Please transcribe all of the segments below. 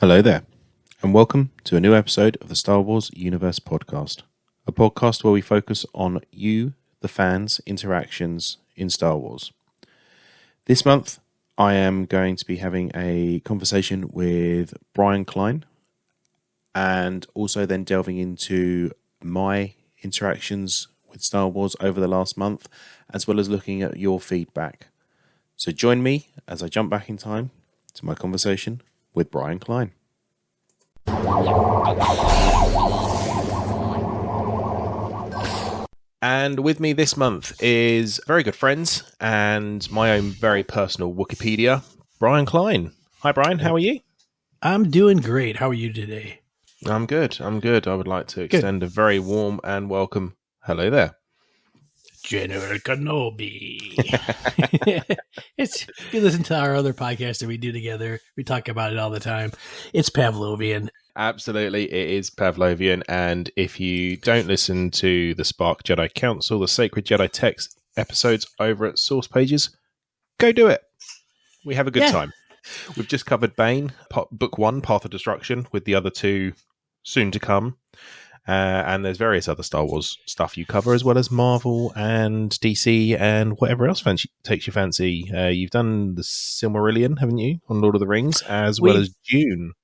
Hello there, and welcome to a new episode of the Star Wars Universe Podcast, a podcast where we focus on you, the fans' interactions in Star Wars. This month, I am going to be having a conversation with Brian Klein, and also then delving into my interactions with Star Wars over the last month, as well as looking at your feedback. So join me as I jump back in time to my conversation with Brian Klein. And with me this month is very good friends and my own very personal Wikipedia, Brian Klein. Hi, Brian. How are you? I'm doing great. How are you today? I'm good. I would like to extend a very warm and welcome hello there, General Kenobi. If you listen to our other podcast that we do together, we talk about it all the time. It's Pavlovian. Absolutely, it is Pavlovian. And if you don't listen to the Spark Jedi Council, the Sacred Jedi Text episodes over at Source Pages, go do it. We have a good time. We've just covered Bane, Book 1, Path of Destruction, with the other two soon to come. And there's various other Star Wars stuff you cover, as well as Marvel and DC and whatever else takes your fancy. You've done the Silmarillion, haven't you, on Lord of the Rings, well as Dune.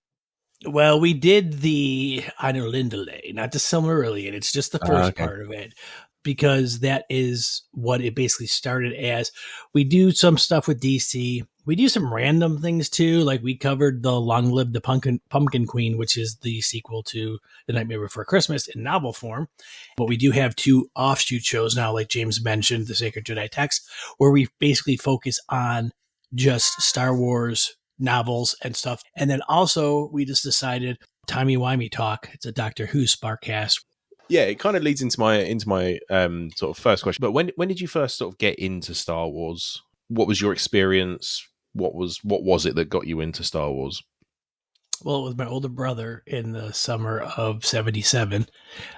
Well, we did the Einarlindale, not the Silmarillion. It's just the first part of it, because that is what it basically started as. We do some stuff with DC. We do some random things too, like we covered the Long Live the Pumpkin Queen, which is the sequel to The Nightmare Before Christmas in novel form. But we do have two offshoot shows now, like James mentioned, the Sacred Jedi Text, where we basically focus on just Star Wars novels and stuff. And then also we just decided Timey-Wimey Talk. It's a Doctor Who Sparkcast. Yeah, it kind of leads into my sort of first question. But when did you first sort of get into Star Wars? What was your experience? What was it that got you into Star Wars? Well, it was my older brother in the summer of 77.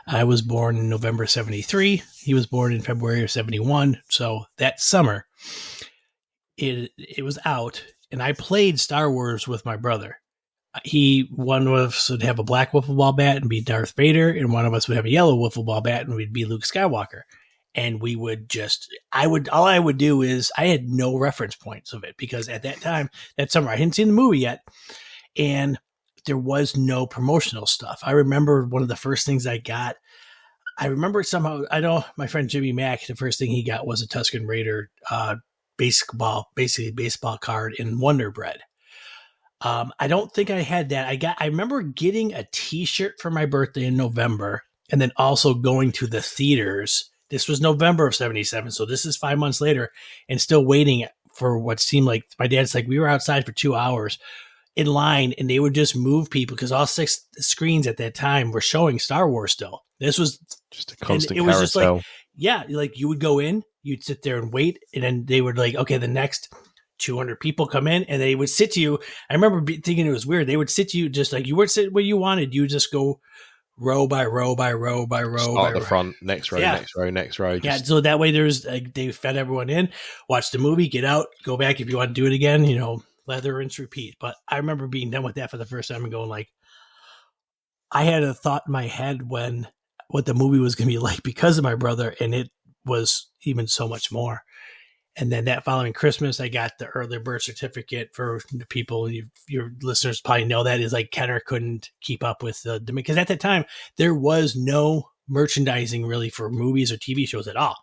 I was born in November 73. He was born in February of 71. So that summer, it was out, and I played Star Wars with my brother. One of us would have a black wiffle ball bat and be Darth Vader, and one of us would have a yellow wiffle ball bat and we'd be Luke Skywalker. And we would all I would do is, I had no reference points of it, because at that time, that summer, I hadn't seen the movie yet, and there was no promotional stuff. I remember one of the first things I got, somehow, I know my friend Jimmy Mack, the first thing he got was a Tusken Raider baseball card in Wonder Bread. I don't think I had that. I remember getting a t-shirt for my birthday in November, and then also going to the theaters. This was November of 77, so this is 5 months later, and still waiting for what seemed like, my dad's like, we were outside for 2 hours in line, and they would just move people, because all 6 screens at that time were showing Star Wars still. This was just a constant it was carousel. Just like you would go in, you'd sit there and wait, and then they would like, okay, the next 200 people come in, and they would sit you. I remember thinking it was weird. They would sit you just like, you would sit where you wanted. You would just go row by row by row by row. Start at the front, next row, next row. So that way there's like, they fed everyone in, watch the movie, get out, go back if you want to do it again, lather, rinse, repeat. But I remember being done with that for the first time and going like, I had a thought in my head what the movie was going to be like because of my brother, and it was even so much more. And then that following Christmas, I got the early bird certificate. For the people, your listeners probably know, that is like Kenner couldn't keep up with the demand, because at that time there was no merchandising really for movies or TV shows at all.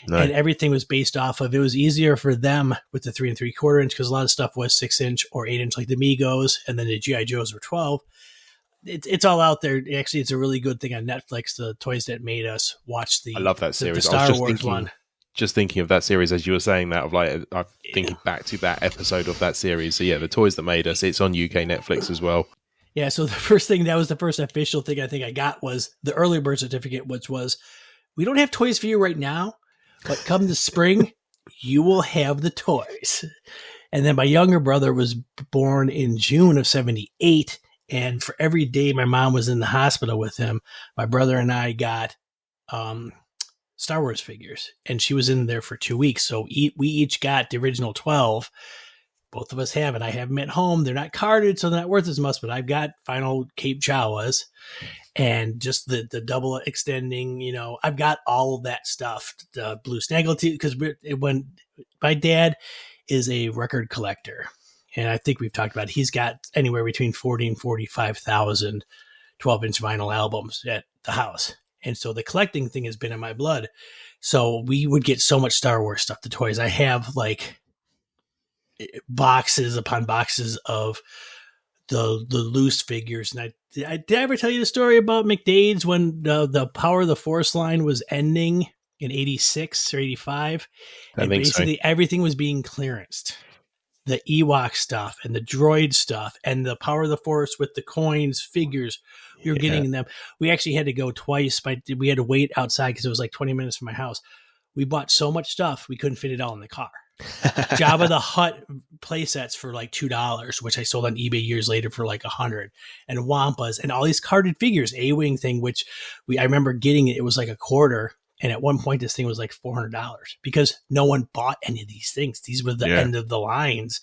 No. And everything was based off of, it was easier for them with the 3 3/4 inch, because a lot of stuff was 6 inch or 8 inch, like the Migos, and then the G.I. Joes were 12. It's all out there. Actually, it's a really good thing on Netflix, the Toys That Made Us, watch I love that series. The Star Wars one. Just thinking of that series as you were saying that, of like, I'm thinking back to that episode of that series. So yeah, the Toys That Made Us, it's on UK Netflix as well. Yeah, so the first thing, that was the first official thing I think I got, was the early bird certificate, which was, we don't have toys for you right now, but come the spring, you will have the toys. And then my younger brother was born in June of 78. And for every day my mom was in the hospital with him, my brother and I got Star Wars figures. And she was in there for 2 weeks. So we each got the original 12. Both of us have it. I have them at home. They're not carded, so they're not worth as much, but I've got final Cape Jawas and just the double extending, I've got all of that stuff. The blue Snaggletooth, because when my dad is a record collector, and I think we've talked about it, he's got anywhere between 40 and 45,000 12-inch vinyl albums at the house. And so the collecting thing has been in my blood. So we would get so much Star Wars stuff, the toys. I have like boxes upon boxes of the loose figures. And I did I ever tell you the story about McDade's when the Power of the Force line was ending in 86 or 85? And basically so. Everything was being clearanced. The Ewok stuff and the droid stuff and the Power of the Force with the coins, figures, we were getting them. We actually had to go twice. We had to wait outside because it was like 20 minutes from my house. We bought so much stuff, we couldn't fit it all in the car. Jabba the Hutt play sets for like $2, which I sold on eBay years later for like $100, and Wampas and all these carded figures, A-Wing thing, which I remember getting it was like $25. And at one point this thing was like $400 because no one bought any of these things. These were the end of the lines.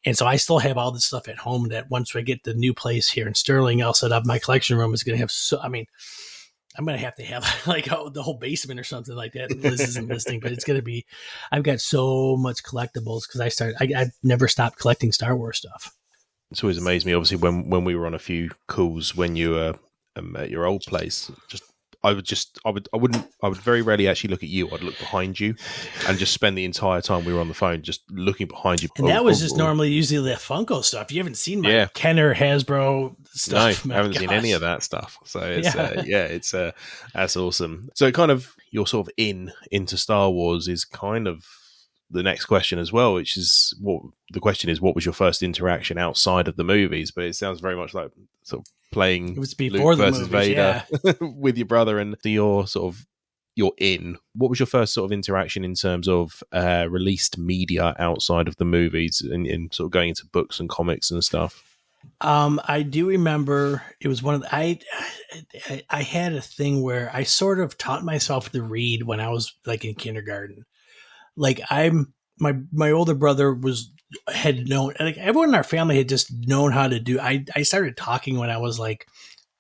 And so I still have all this stuff at home that once I get the new place here in Sterling, I'll set up my collection room is going to have I'm going to have like the whole basement or something like that. Liz isn't listening, but it's going to be, I've got so much collectibles because I've never stopped collecting Star Wars stuff. It's always amazed me, obviously, when we were on a few calls when you were at your old place, I would very rarely actually look at you. I'd look behind you and just spend the entire time we were on the phone just looking behind you. And that was normally usually the Funko stuff. You haven't seen my Kenner Hasbro stuff. No, I haven't seen any of that stuff. So it's that's awesome. So kind of your sort of into Star Wars is kind of the next question as well, which is what was your first interaction outside of the movies? But it sounds very much like sort of playing it was before Luke versus movies, Vader with your brother, and you're in. What was your first sort of interaction in terms of released media outside of the movies and sort of going into books and comics and stuff? I do remember it was one of the, I had a thing where I sort of taught myself to read when I was like in kindergarten. Like my older brother had known, like everyone in our family had just known how to do. I started talking when I was like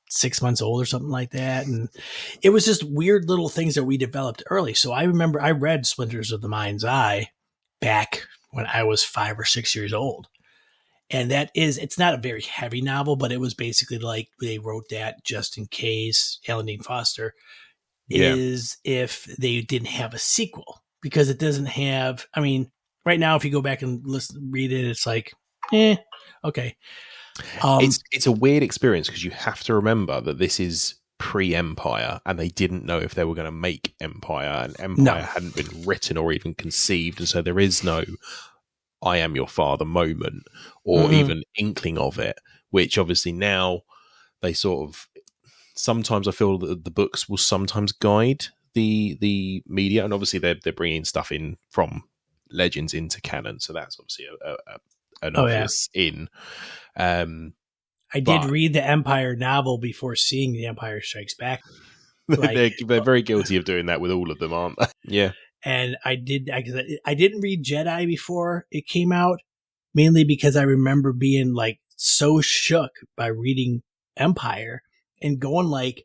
6 months old or something like that. And it was just weird little things that we developed early. So I remember I read Splinters of the Mind's Eye back when I was 5 or 6 years old. And it's not a very heavy novel, but it was basically like they wrote that just in case Alan Dean Foster is if they didn't have a sequel. Because it doesn't have, right now, if you go back and read it, it's like, okay. It's a weird experience because you have to remember that this is pre-Empire and they didn't know if they were going to make Empire, and Empire hadn't been written or even conceived. And so there is no I am your father moment or even inkling of it, which obviously now they sort of, sometimes I feel that the books will sometimes guide the media, and obviously they're bringing stuff in from Legends into canon, so that's obviously an obvious in. I did read the Empire novel before seeing The Empire Strikes Back. They're very guilty of doing that with all of them, aren't they? Yeah. And I didn't read Jedi before it came out, mainly because I remember being like so shook by reading Empire and going like,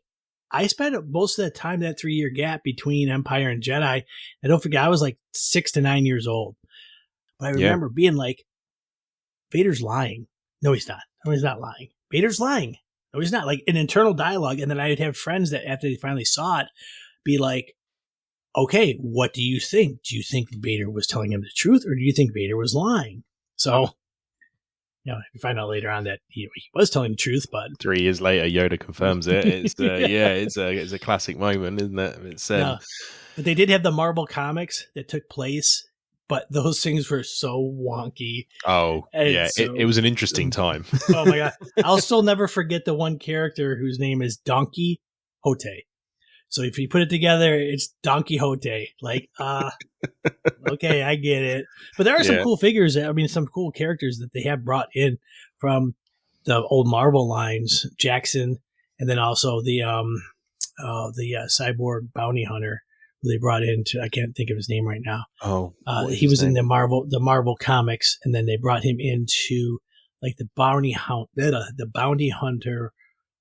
I spent most of the time, that 3-year gap between Empire and Jedi. And don't forget, I was like 6 to 9 years old. But I remember being like, Vader's lying. No, he's not. No, he's not lying. Vader's lying. No, he's not. Like an internal dialogue. And then I'd have friends that after they finally saw it, be like, okay, what do you think? Do you think Vader was telling him the truth, or do you think Vader was lying? So, you find out later on that he was telling the truth, but 3 years later, Yoda confirms it. It's it's a classic moment, isn't it? It's but they did have the Marvel comics that took place but those things were so wonky. Oh, And yeah. so, It was an interesting time. oh my God. I'll still never forget the one character whose name is Donkey Hote. So if you put it together, it's Don Quixote. Like, okay, I get it. But there are some cool figures. I mean, some cool characters that they have brought in from the old Marvel lines, Jackson, and then also the cyborg bounty hunter who they brought into. I can't think of his name right now. Oh, he was in the Marvel comics, and then they brought him into like the bounty hunter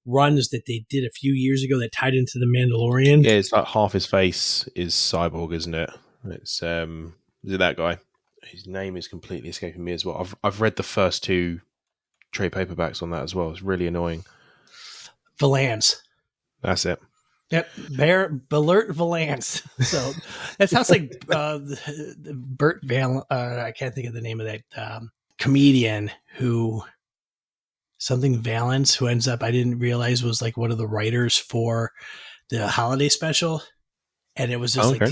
runs that they did a few years ago that tied into the Mandalorian. Yeah, it's like half his face is cyborg, isn't it? It's is it that guy? His name is completely escaping me as well. I've read the first 2 trade paperbacks on that as well. It's really annoying. Valance. That's it. Yep, Ballert Valance. So that sounds like Burt Val. I can't think of the name of that comedian who. Something Valance, who ends up, I didn't realize was like one of the writers for the holiday special. And it was just like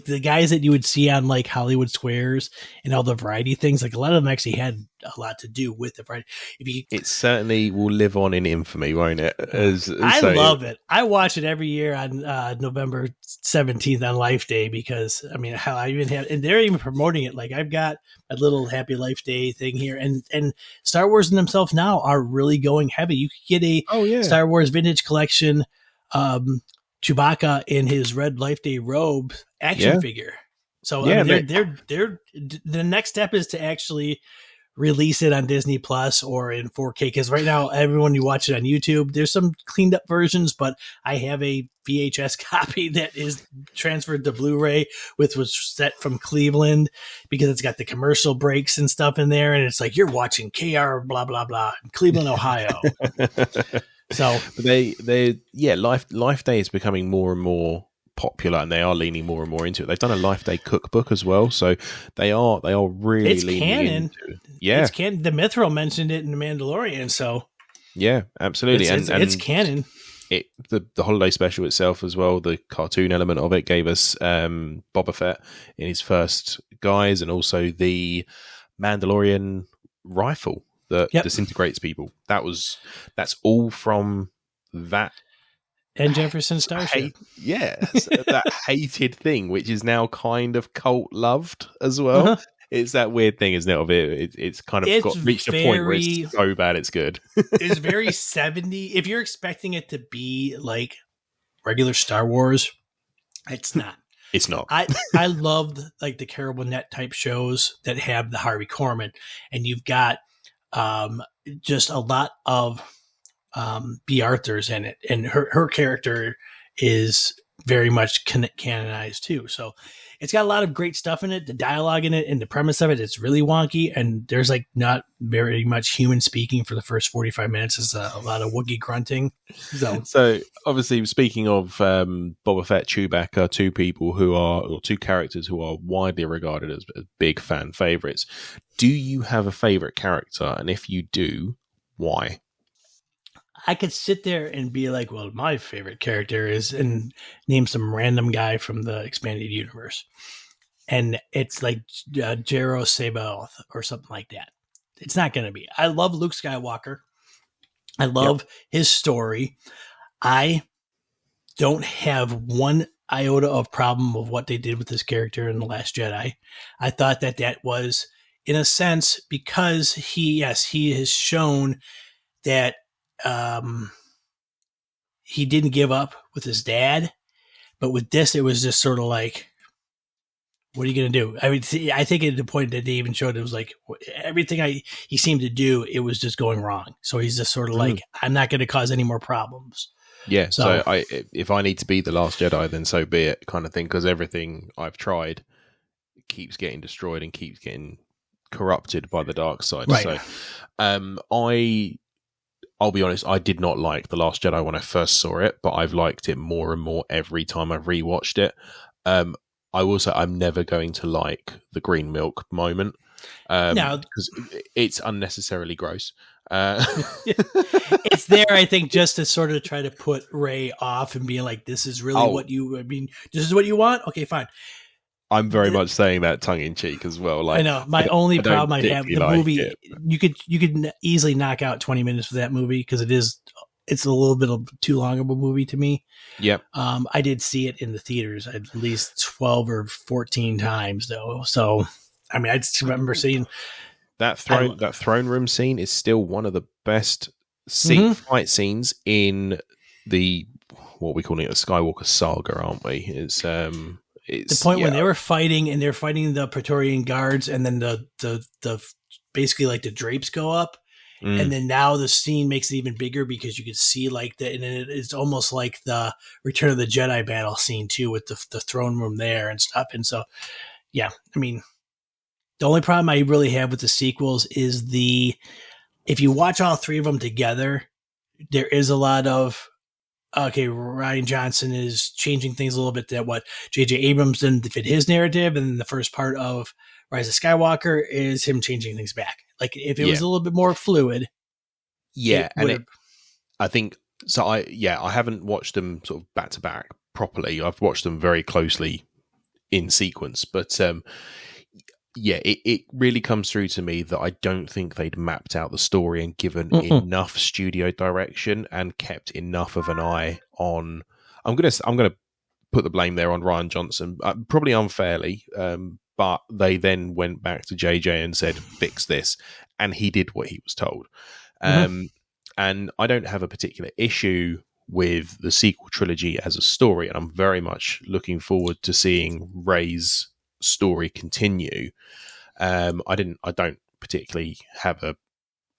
the guys that you would see on like Hollywood Squares and all the variety things. Like a lot of them actually had a lot to do with the variety. It certainly will live on in infamy, won't it? I love it. I watch it every year on November 17th on Life Day because I mean, how I even have, and they're even promoting it. Like I've got a little Happy Life Day thing here, and Star Wars and themselves now are really going heavy. You could get a Star Wars vintage collection. Chewbacca in his red Life Day robe action figure. So I mean, they're the next step is to actually release it on Disney Plus or in 4K. Because right now, everyone you watch it on YouTube, there's some cleaned up versions, but I have a VHS copy that is transferred to Blu-ray, which was set from Cleveland because it's got the commercial breaks and stuff in there, and it's like you're watching KR blah blah blah in Cleveland, Ohio. So Life Day is becoming more and more popular, and they are leaning more and more into it. They've done a Life Day cookbook as well, so they are really it's leaning canon. into it. Yeah, it's canon. The Mithril mentioned it in the Mandalorian, so yeah, absolutely, it's canon. The holiday special itself as well, the cartoon element of it gave us Boba Fett in his first guise, and also the Mandalorian rifle that disintegrates people. That's all from that and Jefferson Starship. That hated thing, which is now kind of cult loved as well. Uh-huh. It's that weird thing, isn't it? Of it, it's kind of reached a point where it's so bad it's good. It's very 70. If you're expecting it to be like regular Star Wars, it's not. It's not. I loved like the Carol Burnett type shows that have the Harvey Korman, and you've got just a lot of B. Arthur's in it, and her character is very much canonized too. So it's got a lot of great stuff in it. The dialogue in it and the premise of it, it's really wonky, and there's like not very much human speaking for the first 45 minutes. It's a lot of Wookiee grunting. So obviously, speaking of Boba Fett, Chewbacca, two characters who are widely regarded as big fan favorites. Do you have a favorite character? And if you do, why? I could sit there and be like, well, my favorite character is, and name some random guy from the expanded universe. And it's like Jero Sabaoth or something like that. It's not going to be. I love Luke Skywalker. I love his story. I don't have one iota of problem of what they did with this character in The Last Jedi. I thought that was, in a sense, because he has shown that he didn't give up with his dad, but with this, it was just sort of like, what are you going to do? I mean, I think at the point that they even showed it was like everything he seemed to do, it was just going wrong. So he's just sort of like, I'm not going to cause any more problems. Yeah. So if I need to be the Last Jedi, then so be it, kind of thing. Because everything I've tried keeps getting destroyed and keeps getting corrupted by the dark side. Right. So, I'll be honest, I did not like The Last Jedi when I first saw it, but I've liked it more and more every time I've rewatched it. I will say I'm never going to like the green milk moment because it's unnecessarily gross. It's there, I think, just to sort of try to put Rey off and being like, this is really this is what you want? Okay, fine. I'm very much saying that tongue in cheek as well. I Like, know my only I don't problem I have particularly the like movie. it. You could easily knock out 20 minutes for that movie because it's a little bit of too long of a movie to me. Yep. I did see it in the theaters at least 12 or 14 times though. So, I mean, I just remember seeing that throne room scene is still one of the best Mhm. fight scenes in the what we calling it, a Skywalker saga, aren't we? The It's point yeah. when they were fighting and they're fighting the Praetorian guards, and then the basically like the drapes go up, and Mm, then now the scene makes it even bigger because you can see like the, and it's almost like the Return of the Jedi battle scene too, with the throne room there and stuff. And so, yeah, I mean, the only problem I really have with the sequels is if you watch all three of them together, there is a lot of okay, Ryan Johnson is changing things a little bit that what J.J. Abrams didn't fit his narrative, and then the first part of Rise of Skywalker is him changing things back. Like if it yeah. was a little bit more fluid, Yeah, it and would have. I think so. I haven't watched them sort of back to back properly. I've watched them very closely in sequence, but yeah, it really comes through to me that I don't think they'd mapped out the story and given enough studio direction and kept enough of an eye on. I'm gonna put the blame there on Ryan Johnson, probably unfairly, but they then went back to JJ and said, "Fix this," and he did what he was told. And I don't have a particular issue with the sequel trilogy as a story, and I'm very much looking forward to seeing Rey's story continue. I don't particularly have a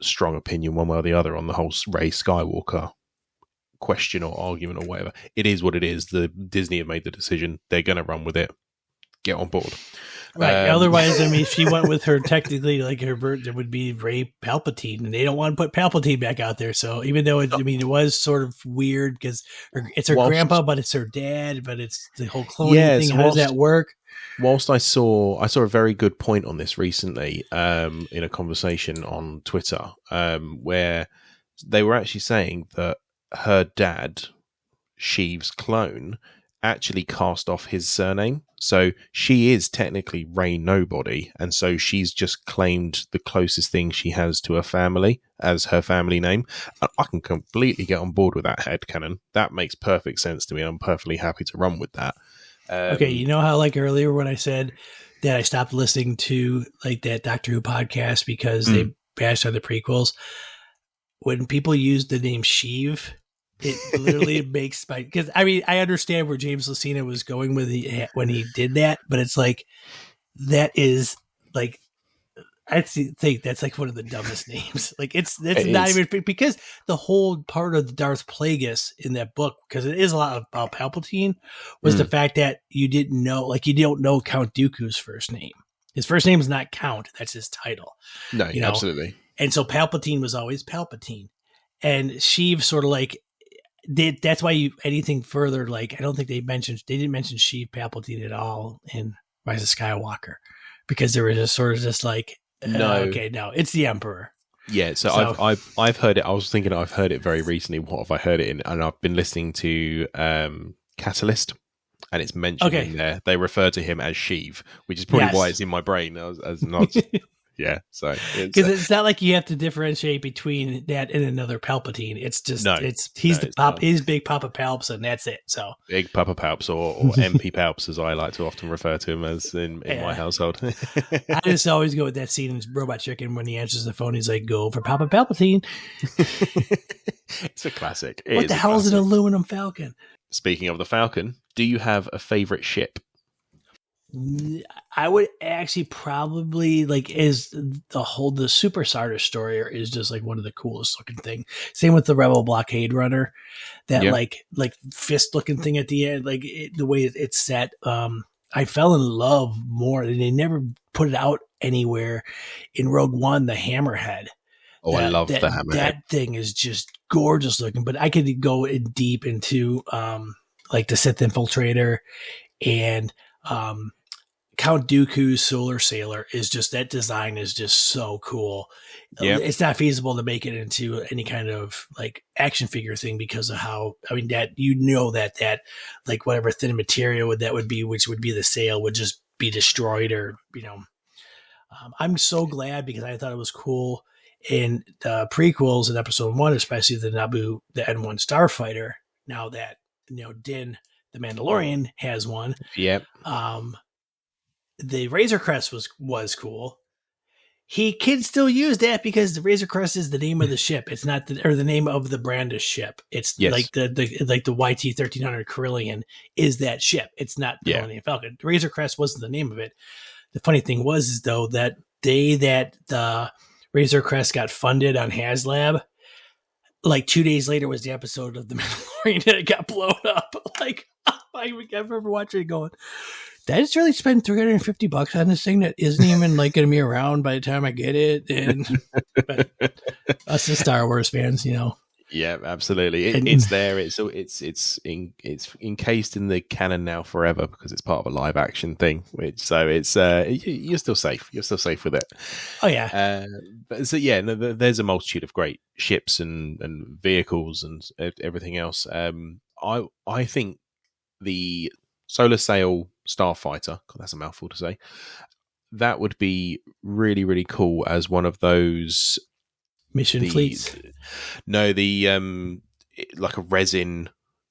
strong opinion one way or the other on the whole Rey Skywalker question or argument or whatever. It is what it is. The Disney have made the decision; they're going to run with it. Get on board. Right. Otherwise, I mean, if she went with her technically like her birth, there would be Ray Palpatine, and they don't want to put Palpatine back out there. So even though I mean, it was sort of weird because it's her grandpa, but it's her dad, but it's the whole cloning thing. How does that work? Whilst I saw a very good point on this recently in a conversation on Twitter where they were actually saying that her dad, Sheev's clone, actually cast off his surname. So she is technically Rey Nobody, and so she's just claimed the closest thing she has to her family as her family name. And I can completely get on board with that headcanon. That makes perfect sense to me. I'm perfectly happy to run with that. Okay, you know how like earlier when I said that I stopped listening to like that Doctor Who podcast because they bashed on the prequels. When people use the name Sheev, it literally makes my, because I mean I understand where James Lucena was going with when he did that, but it's like that is like I think that's like one of the dumbest names. Like it's not even because the whole part of the Darth Plagueis in that book, because it is a lot about Palpatine, was the fact that you didn't know, like you don't know Count Dooku's first name. His first name is not Count; that's his title. No, you know? Absolutely. And so Palpatine was always Palpatine, and Sheev sort of like did. That's why anything further, like I don't think they didn't mention Sheev Palpatine at all in Rise of Skywalker, because there was just sort of just like. No, it's the Emperor. Yeah, so I've heard it. I was thinking I've heard it very recently. What have I heard it in? And I've been listening to Catalyst, and it's mentioned in there. They refer to him as Sheev, which is probably why it's in my brain as not. Yeah, so because it's not like you have to differentiate between that and another Palpatine. It's just he's Big Papa Palps, and that's it. So Big Papa Palps or MP Palps, as I like to often refer to him as in my household. I just always go with that scene in Robot Chicken when he answers the phone. He's like, "Go for Papa Palpatine." It's a classic. What the hell is an aluminum Falcon? Speaking of the Falcon, do you have a favorite ship? I would actually probably like is the Super Stardust Destroyer is just like one of the coolest looking thing. Same with the Rebel Blockade Runner, that like fist looking thing at the end, like the way it's set. I fell in love more, and they never put it out anywhere. In Rogue One, the Hammerhead. Oh, I love the Hammerhead. That thing is just gorgeous looking. But I could go in deep into like the Sith Infiltrator and Count Dooku's Solar Sailor is just, that design is just so cool. Yeah. It's not feasible to make it into any kind of like action figure thing because of how, I mean, that, that like whatever thin material that would be, which would be the sail, would just be destroyed or, I'm so glad because I thought it was cool in the prequels in episode 1, especially the Naboo, the N1 starfighter. Now that, Din, the Mandalorian, has one. Yep. The Razor Crest was cool. He can still use that because the Razor Crest is the name of the ship. It's not the name of the Brandis ship. It's like the YT 1300 Carillion is that ship. It's not the Millennium Falcon. The Razor Crest wasn't the name of it. The funny thing was though that day that the Razor Crest got funded on HasLab, like 2 days later was the episode of The Mandalorian that it got blown up. Like I remember watching it going, did I just really spend $350 on this thing that isn't even like going to be around by the time I get it? And but us the Star Wars fans, Yeah, absolutely. It's there. It's encased in the canon now forever because it's part of a live action thing. You're still safe. You're still safe with it. Oh yeah. There's a multitude of great ships and vehicles and everything else. I think the Solar Sail Starfighter, God, that's a mouthful to say, that would be really, really cool as one of those mission fleets. No, like a resin,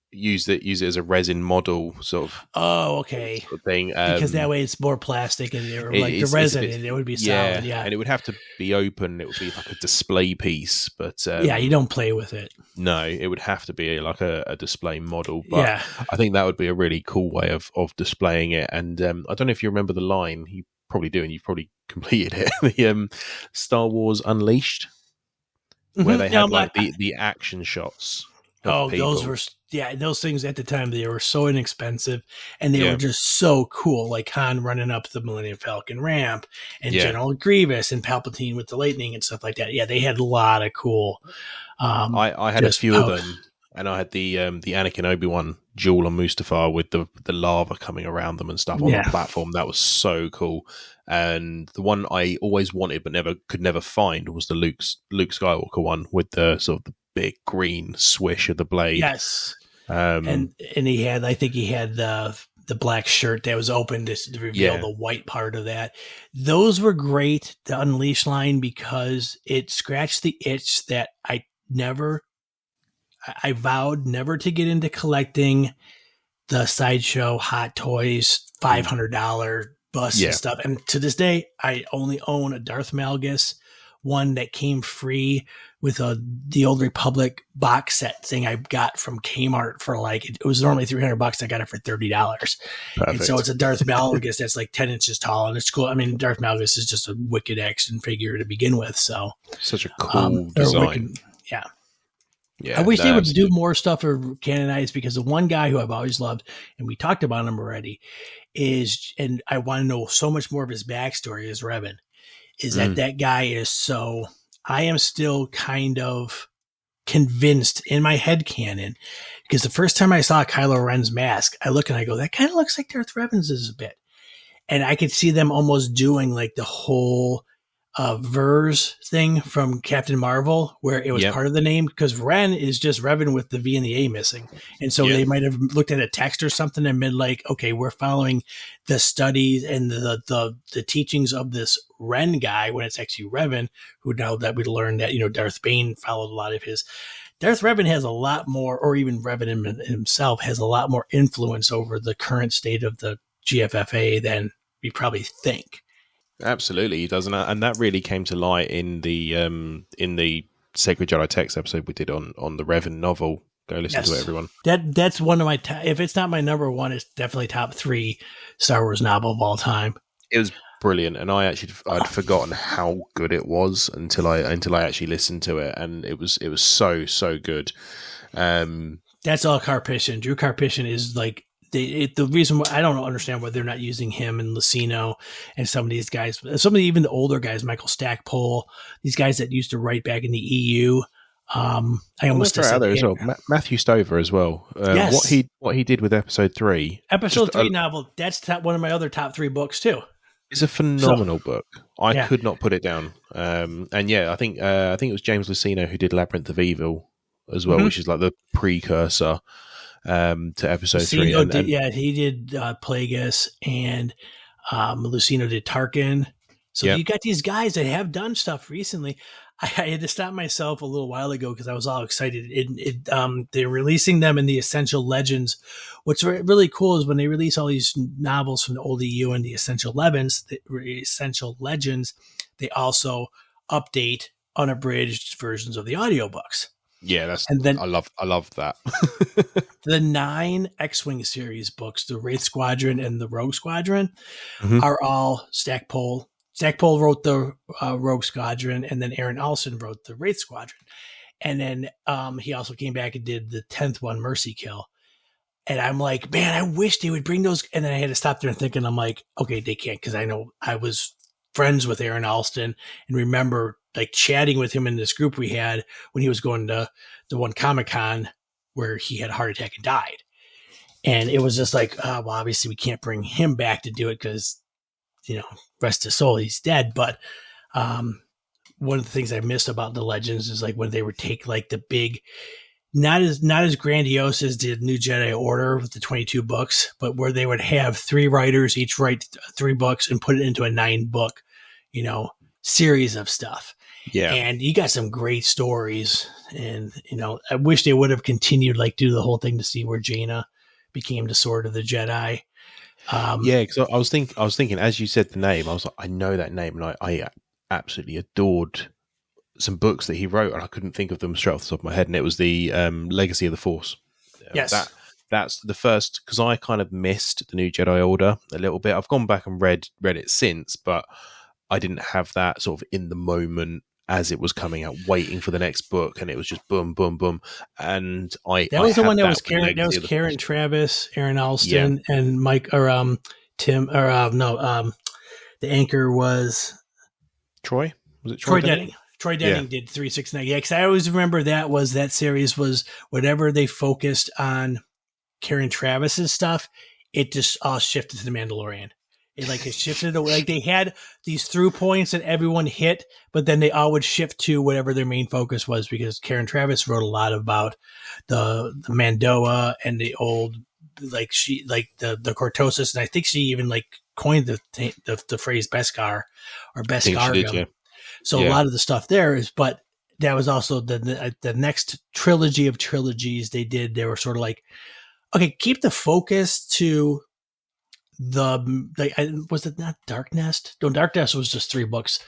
use it as a resin model sort of. Oh, okay. Sort of thing. Because that way it's more plastic and the resin and it would be solid. Yeah, and it would have to be open. It would be like a display piece, but you don't play with it. No, it would have to be like a display model. But I think that would be a really cool way of displaying it. And I don't know if you remember the line. You probably do, and you've probably completed it. The Star Wars Unleashed, where they had the action shots. Oh, people. Those were those things at the time, they were so inexpensive and they were just so cool. Like Han running up the Millennium Falcon ramp and General Grievous and Palpatine with the lightning and stuff like that. Yeah, they had a lot of cool. I had a few of them, and I had the Anakin Obi-Wan duel on Mustafar with the lava coming around them and stuff on the platform. That was so cool. And the one I always wanted but could never find was the Luke Skywalker one with the sort of the big green swish of the blade. Yes. And he had, I think he had the black shirt that was open to reveal the white part of that. Those were great, the Unleashed line, because it scratched the itch that I vowed never to get into collecting the Sideshow Hot Toys $500 bus and stuff. And to this day, I only own a Darth Malgus one that came free with the Old Republic box set thing I got from Kmart for it was normally $300. I got it for $30. Perfect. And so it's a Darth Malgus that's like 10 inches tall, and it's cool. I mean, Darth Malgus is just a wicked action figure to begin with. So such a cool design. I wish they would do more stuff for canonized, because the one guy who I've always loved, and we talked about him already, and I want to know so much more of his backstory, is Revan. Is that guy is so... I am still kind of convinced in my head canon, because the first time I saw Kylo Ren's mask, I look and I go, that kind of looks like Darth Revan's a bit. And I could see them almost doing like the whole Verse thing from Captain Marvel, where it was part of the name, because Ren is just Revan with the V and the A missing. And so they might have looked at a text or something and been like, okay, we're following the studies and the teachings of this Ren guy, when it's actually Revan, who, now that we learned that, Darth Bane followed a lot of his. Darth Revan has a lot more, or even Revan himself has a lot more influence over the current state of the GFFA than we probably think. Absolutely, he does, and that really came to light in the Sacred Jedi Text episode we did on the Revan novel. Go listen to it, everyone. That's one of my if it's not my number one, it's definitely top 3 Star Wars novel of all time. It was brilliant, and I'd forgotten how good it was until I actually listened to it, and it was so good. That's all Karpyshyn. Drew Karpyshyn is like. The reason why I don't understand why they're not using him and Lucino and some of these guys, even the older guys, Michael Stackpole, these guys that used to write back in the EU. I almost said others as well. Matthew Stover as well. Yes. What he did with episode 3. Episode 3 novel. That's one of my other top 3 books too. It's a phenomenal book. I could not put it down. And I think it was James Lucino who did Labyrinth of Evil as well, which is like the precursor to episode 3. He did Plagueis, and Lucino did Tarkin. So Yep. you got these guys that have done stuff recently. I had to stop myself a little while ago because I was all excited. They're releasing them in the Essential Legends. What's really cool is when they release all these novels from the old EU and the Essential Legends, they also update unabridged versions of the audiobooks. Yeah, And then I love that. the 9 X-Wing series books, the Wraith Squadron and the Rogue Squadron, Mhm. are all Stackpole. Stackpole wrote the Rogue Squadron, and then Aaron Allston wrote the Wraith Squadron. And then he also came back and did the 10th one, Mercy Kill. And I'm like, man, I wish they would bring those. And then I had to stop there and think, and I'm like, okay, they can't, because I know I was friends with Aaron Allston and remember like chatting with him in this group we had when he was going to the one Comic-Con where he had a heart attack and died. And it was just like, well, obviously we can't bring him back to do it because, rest his soul, he's dead. But one of the things I missed about the Legends is like when they would take like the big, not as grandiose as the New Jedi Order with the 22 books, but where they would have 3 writers each write 3 books and put it into a 9-book, series of stuff. Yeah. And you got some great stories. And, I wish they would have continued, like, do the whole thing to see where Jaina became the Sword of the Jedi. Yeah, because I was thinking, as you said the name, I was like, I know that name, and I absolutely adored some books that he wrote, and I couldn't think of them straight off the top of my head. And it was the Legacy of the Force. Yes. That's the first, because I kind of missed the New Jedi Order a little bit. I've gone back and read it since, but I didn't have that sort of in the moment as it was coming out, waiting for the next book, and it was just boom, boom, boom. And that was the one that was Karen. That was Force. Karen Travis, Aaron Allston, and Mike or Tim or the anchor was Troy. Was it Troy Denning? Troy Denning did 369. Yeah, because I always remember that series was whenever they focused on Karen Travis's stuff, it just all shifted to the Mandalorian. It shifted away. Like they had these through points that everyone hit, but then they all would shift to whatever their main focus was, because Karen Travis wrote a lot about the Mandoa and the old, the Cortosis, and I think she even coined the phrase Beskar or Beskar. Yeah. So a lot of the stuff there is, but that was also the next trilogy of trilogies they did. They were sort of like, okay, keep the focus to was it not Dark Nest? No, Dark Nest was just 3 books.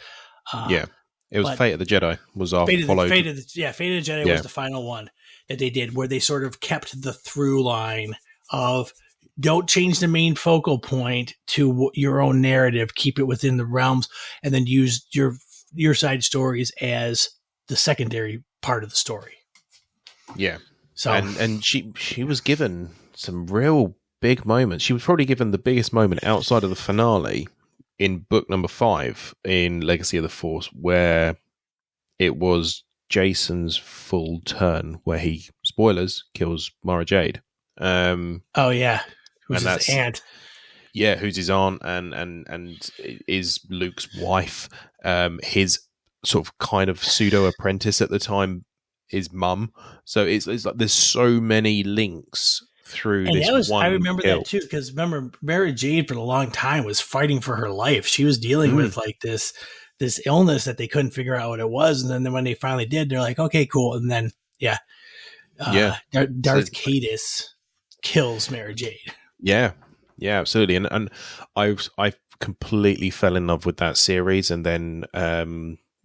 It was Fate of the Jedi was our followed. Fate of the Jedi was the final one that they did, where they sort of kept the through line of don't change the main focal point to your own narrative, keep it within the realms, and then use your side stories as the secondary part of the story. Yeah. So and she was given some real big moments. She was probably given the biggest moment outside of the finale in book number 5 in Legacy of the Force, where it was Jason's full turn, where he, spoilers, kills Mara Jade. Who's his aunt? Yeah, who's his aunt and is Luke's wife. His sort of kind of pseudo apprentice at the time, his mum. So it's like there's so many links through this one. I remember that too, because remember Mara Jade for a long time was fighting for her life. She was dealing with like this illness that they couldn't figure out what it was, and then when they finally did, they're like, okay, cool. And then Darth Caedus kills Mara Jade. Yeah, absolutely. And I completely fell in love with that series, and then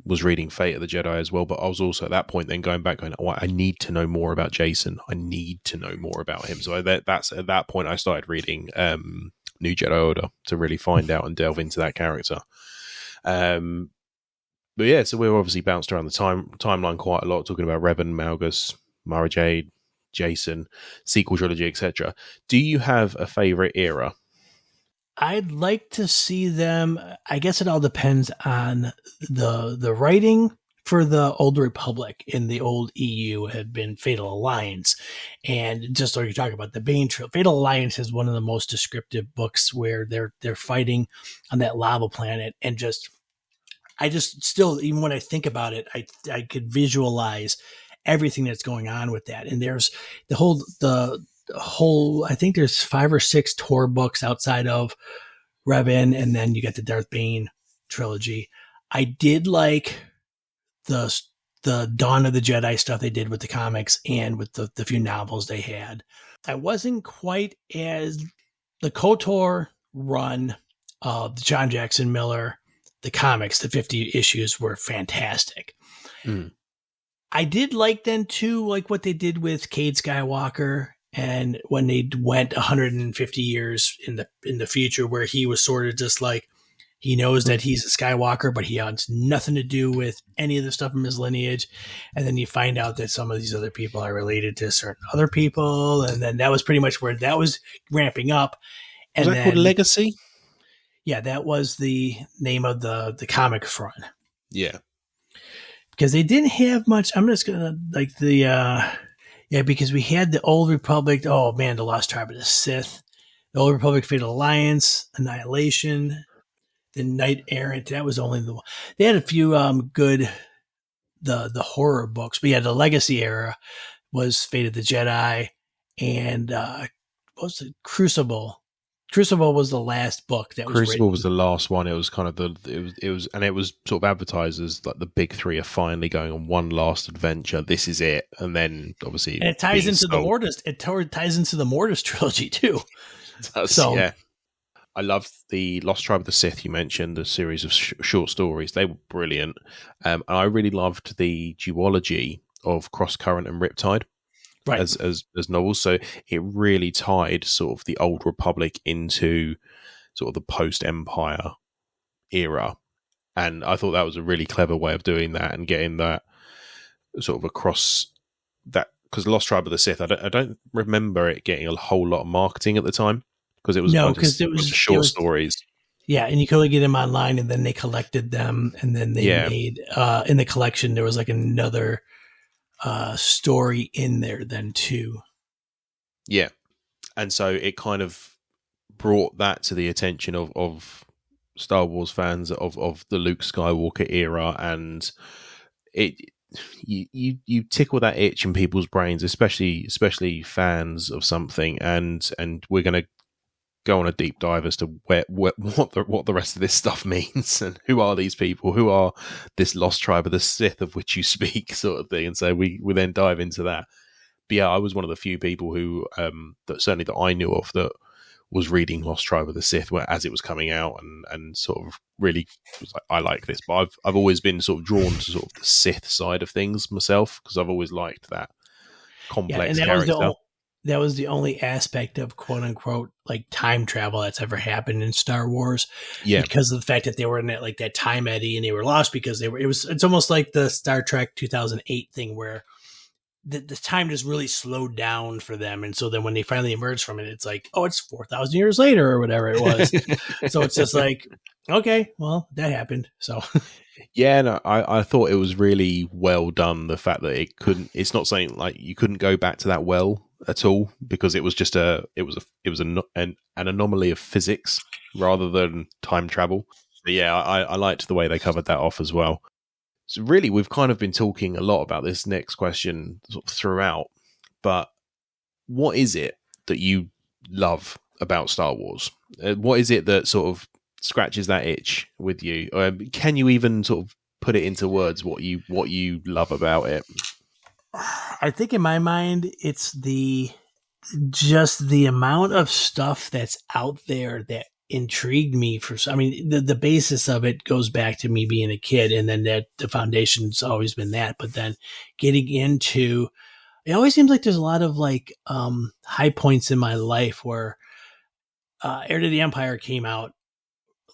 was reading Fate of the Jedi as well. But I was also at that point then going back going, I need to know more about Jason. I need to know more about him. So that's at that point I started reading New Jedi Order to really find out and delve into that character. But yeah, so we're obviously bounced around the timeline quite a lot, talking about Revan, Malgus, Mara Jade, Jason, sequel trilogy, etc. Do you have a favorite era? I'd like to see them. I guess it all depends on the writing. For the Old Republic in the old EU had been Fatal Alliance, and just like you're talking about the Bane trilogy, Fatal Alliance is one of the most descriptive books where they're fighting on that lava planet, and I just still, even when I think about it, I could visualize everything that's going on with that. And there's the whole, I think there's 5 or 6 tour books outside of Revan, and then you got the Darth Bane trilogy. I did like the Dawn of the Jedi stuff they did with the comics and with the few novels they had. I wasn't quite as the KOTOR run of John Jackson Miller, the comics, the 50 issues were fantastic. Mm. I did like then too, like what they did with Cade Skywalker, and when they went 150 years in the future, where he was sort of just like, he knows that he's a Skywalker, but he has nothing to do with any of the stuff from his lineage. And then you find out that some of these other people are related to certain other people. And then that was pretty much where that was ramping up. And Was that called Legacy? Yeah, that was the name of the comic front. Yeah. Because they didn't have much. I'm just going to like because we had the Old Republic. Oh man, the Lost Tribe of the Sith, the Old Republic Fatal Alliance, Annihilation, the Knight Errant. That was only the one. They had a few good the horror books, but yeah, the Legacy era was Fate of the Jedi and what was it? Crucible. Crucible was the last book that was Crucible written. was the last one. It was kind of it was sort of advertised as like the big three are finally going on one last adventure. This is it, and then obviously and it ties into the Mortis. It ties into the Mortis trilogy too. So yeah, I love the Lost Tribe of the Sith. You mentioned the series of short stories; they were brilliant, and I really loved the duology of Cross Current and Riptide. Right. As novels, so it really tied sort of the Old Republic into sort of the post-Empire era, and I thought that was a really clever way of doing that and getting that sort of across that, because Lost Tribe of the Sith, I don't remember it getting a whole lot of marketing at the time because it was it was short stories. Yeah, and you could only get them online, and then they collected them, and then they made in the collection there was like another story in there then too. Yeah, and so it kind of brought that to the attention of Star Wars fans of the Luke Skywalker era, and you tickle that itch in people's brains, especially fans of something, and we're going to go on a deep dive as to what the rest of this stuff means and who are these people, who are this Lost Tribe of the Sith of which you speak, sort of thing. And so we then dive into that. But yeah, I was one of the few people who that I knew of that was reading Lost Tribe of the Sith as it was coming out, and sort of really was like, I like this. But I've always been sort of drawn to sort of the Sith side of things myself, because I've always liked that complex character. That was the only aspect of quote unquote like time travel that's ever happened in Star Wars. Yeah. Because of the fact that they were in that time eddy and they were lost because it's almost like the Star Trek 2008 thing where the time just really slowed down for them. And so then when they finally emerged from it, it's like, oh, it's 4,000 years later or whatever it was. So it's just like, okay, well, that happened. So yeah, no, I thought it was really well done. The fact that it's not saying like you couldn't go back to that well at all, because it was just an anomaly of physics rather than time travel. But yeah, I liked the way they covered that off as well. So really, we've kind of been talking a lot about this next question sort of throughout, but what is it that you love about Star Wars? What is it that sort of scratches that itch with you? Can you even sort of put it into words what you love about it? I think in my mind, it's just the amount of stuff that's out there that intrigued me the basis of it goes back to me being a kid, and then that the foundation's always been that, but then getting into it always seems like there's a lot of high points in my life where Heir to the Empire came out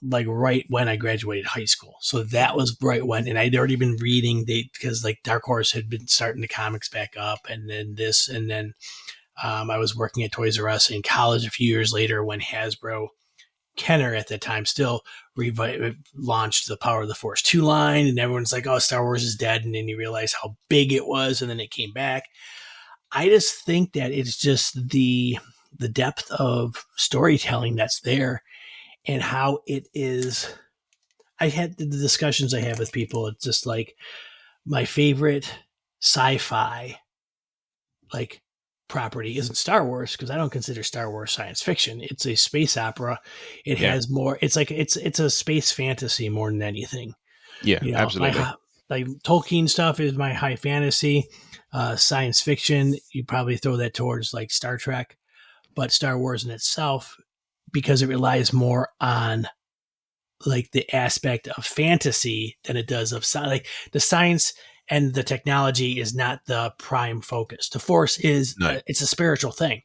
like right when I graduated high school. So that was right when, and I'd already been reading because like Dark Horse had been starting the comics back up, and then this, and then I was working at Toys R Us in college a few years later when Hasbro, Kenner at that time, still launched the Power of the Force 2 line, and everyone's like, oh, Star Wars is dead, and then you realize how big it was, and then it came back. I just think that it's just the depth of storytelling that's there, and how it is. I had the discussions I have with people. It's just like my favorite sci-fi, like property isn't Star Wars, because I don't consider Star Wars science fiction. It's a space opera. It has more. It's like it's a space fantasy more than anything. Yeah, You know, absolutely. like Tolkien stuff is my high fantasy. Science fiction, you probably throw that towards like Star Trek, but Star Wars in itself, because it relies more on like the aspect of fantasy than it does of like the science and the technology is not the prime focus. The Force is it's a spiritual thing.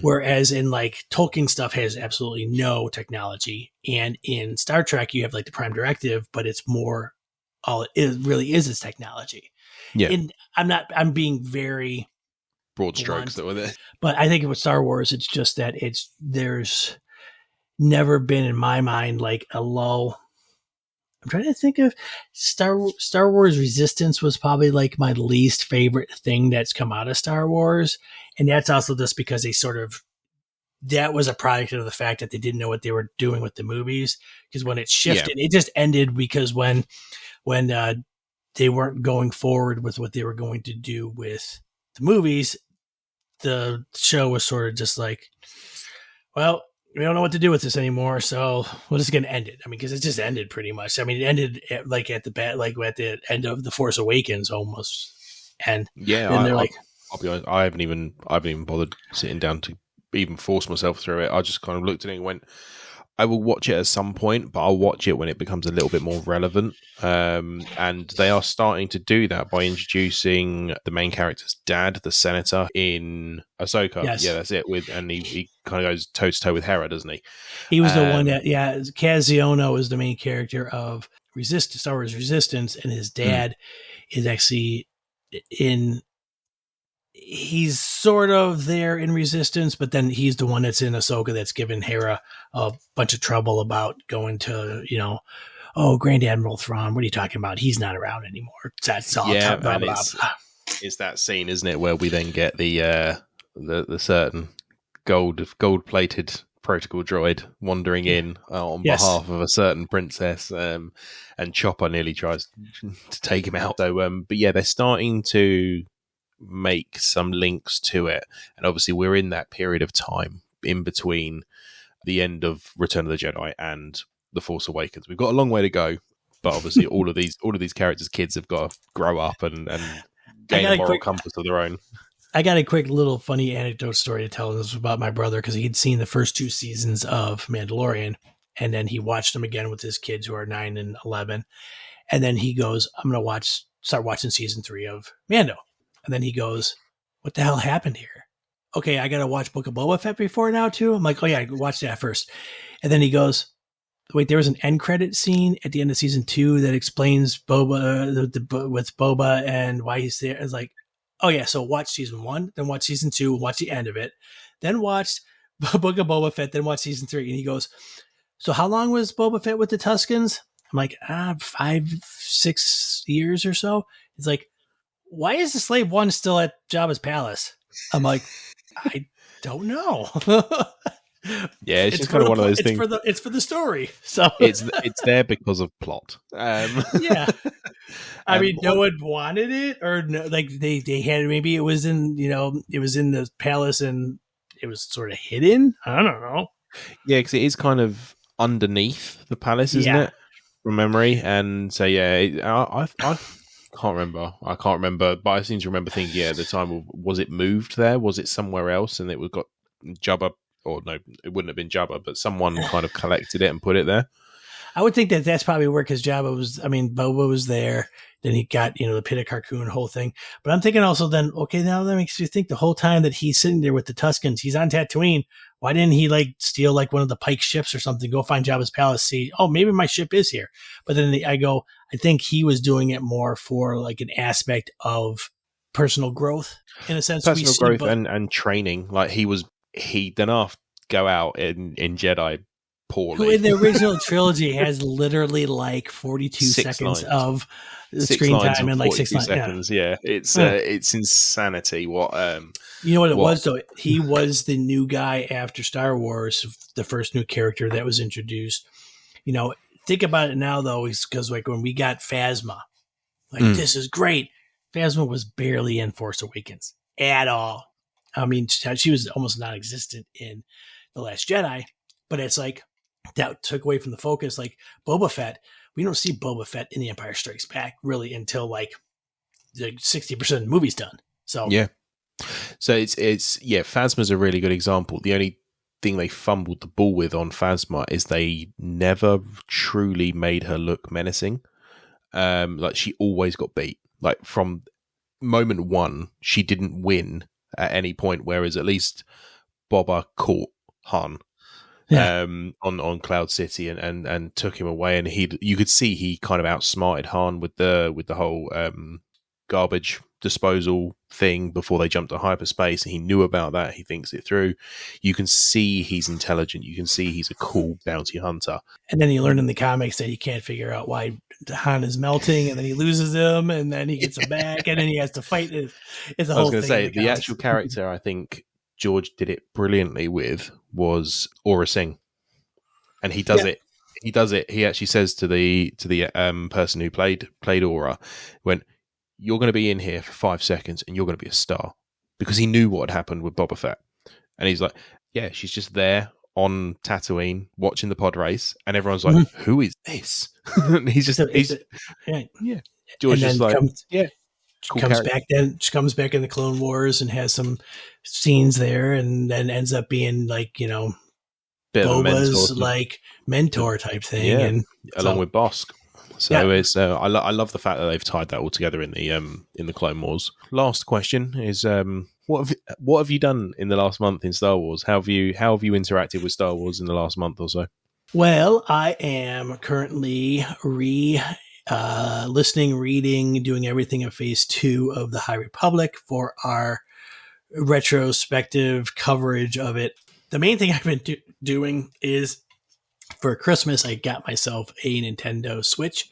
Whereas in like Tolkien stuff has absolutely no technology, and in Star Trek you have like the prime directive, but it's more all it really is technology. Yeah, And I'm being very broad strokes that were there, but I think with Star Wars, it's just that there's never been in my mind like a lull. I'm trying to think of Star Wars Resistance was probably like my least favorite thing that's come out of Star Wars. And that's also just because that was a product of the fact that they didn't know what they were doing with the movies. Because when it shifted, it just ended because when they weren't going forward with what they were going to do with the movies, the show was sort of just like, well, we don't know what to do with this anymore, so we're just going to end it. I mean, because it just ended pretty much. I mean, it ended at the end of The Force Awakens almost. And then they're I'll be honest, I haven't even bothered sitting down to even force myself through it. I just kind of looked at it and went, I will watch it at some point, but I'll watch it when it becomes a little bit more relevant. And they are starting to do that by introducing the main character's dad, the senator, in Ahsoka. Yes. Yeah, that's it. And he kind of goes toe to toe with Hera, doesn't he? He was the one that, Kaziono is the main character of Star Wars Resistance, and his dad is actually he's sort of there in Resistance, but then he's the one that's in Ahsoka that's given Hera a bunch of trouble about going to, Grand Admiral Thrawn. What are you talking about? He's not around anymore. That's all. Yeah, and it's that scene, isn't it, where we then get the certain gold-plated protocol droid wandering in on behalf of a certain princess, and Chopper nearly tries to take him out. So, but yeah, they're starting to make some links to it, and obviously we're in that period of time in between the end of Return of the Jedi and The Force Awakens. We've got a long way to go, but obviously all of these characters' kids have got to grow up and gain a moral compass of their own. I got a quick little funny anecdote story to tell. This was about my brother, because he'd seen the first 2 seasons of Mandalorian, and then he watched them again with his kids who are 9 and 11, and then he goes, I'm going to start watching season 3 of Mando. And then he goes, what the hell happened here? Okay, I got to watch Book of Boba Fett before now too? I'm like, oh yeah, watch that first. And then he goes, wait, there was an end credit scene at the end of season 2 that explains Boba, with Boba and why he's there. It's like, oh yeah, so watch season 1, then watch season 2, watch the end of it, then watch Book of Boba Fett, then watch season 3. And he goes, so how long was Boba Fett with the Tuskens? I'm like, 5-6 years or so. He's like, why is the Slave One still at Jabba's palace? I'm like, I don't know. Yeah, it's just kind of one of those things. It's for the story, so it's there because of plot. Yeah, I mean, no one wanted it, or no, like they had, maybe it was in the palace and it was sort of hidden. I don't know. Yeah, because it is kind of underneath the palace, isn't it? From memory, and so I can't remember. I can't remember, but I seem to remember thinking, at the time, was it moved there? Was it somewhere else? And it was got Jabba, or no, it wouldn't have been Jabba, but someone kind of collected it and put it there. I would think that's probably where, because Boba was there. Then he got, the pit of Carcoon, whole thing. But I'm thinking also then, okay, now that makes you think the whole time that he's sitting there with the Tuskens, he's on Tatooine. Why didn't he steal one of the Pike ships or something, go find Jabba's palace, see, oh, maybe my ship is here. But then I think he was doing it more for an aspect of personal growth, in a sense. Personal growth and training. He did not go out in Jedi poorly. Who in the original trilogy has literally 42 seconds of screen time and 6 seconds. Yeah, it's insanity. What it was though? He was the new guy after Star Wars, the first new character that was introduced. Think about it now though, because when we got Phasma, this is great. Phasma was barely in Force Awakens at all. I mean, she was almost non-existent in The Last Jedi, but it's like that took away from the focus. Like Boba Fett, we don't see Boba Fett in The Empire Strikes Back really until like 60% of the movie's done. So yeah. So it's Phasma's a really good example. The only thing they fumbled the ball with on Phasma is they never truly made her look menacing. Like she always got beat. Like from moment one, she didn't win at any point, whereas at least Boba caught Han on Cloud City and took him away, and you could see he kind of outsmarted Han with the whole garbage disposal thing before they jumped to hyperspace, and he knew about that. He thinks it through. You can see he's intelligent. You can see he's a cool bounty hunter. And then you learn in the comics that he can't figure out why Han is melting, and then he loses him, and then he gets him back, and then he has to fight. It's a whole thing. I was going to say, the actual character I think George did it brilliantly with was Aura Singh. And he does it. He does it. He actually says to the person who played Aura, "You're going to be in here for 5 seconds and you're going to be a star," because he knew what had happened with Boba Fett. And he's like, yeah, she's just there on Tatooine watching the pod race, and everyone's like, who is this? And he's just, yeah. George is like, cool comes character. Back then. She comes back in the Clone Wars and has some scenes there, and then ends up being like, you know, Boba's like mentor type thing, and along with Bosk. So it's I love the fact that they've tied that all together in the Clone Wars. Last question is what have you done in the last month in Star Wars? How have you interacted with Star Wars in the last month or so? Well, I am currently listening, reading, doing everything in Phase 2 of the High Republic for our retrospective coverage of it. The main thing I've been doing is, for Christmas, I got myself a Nintendo Switch,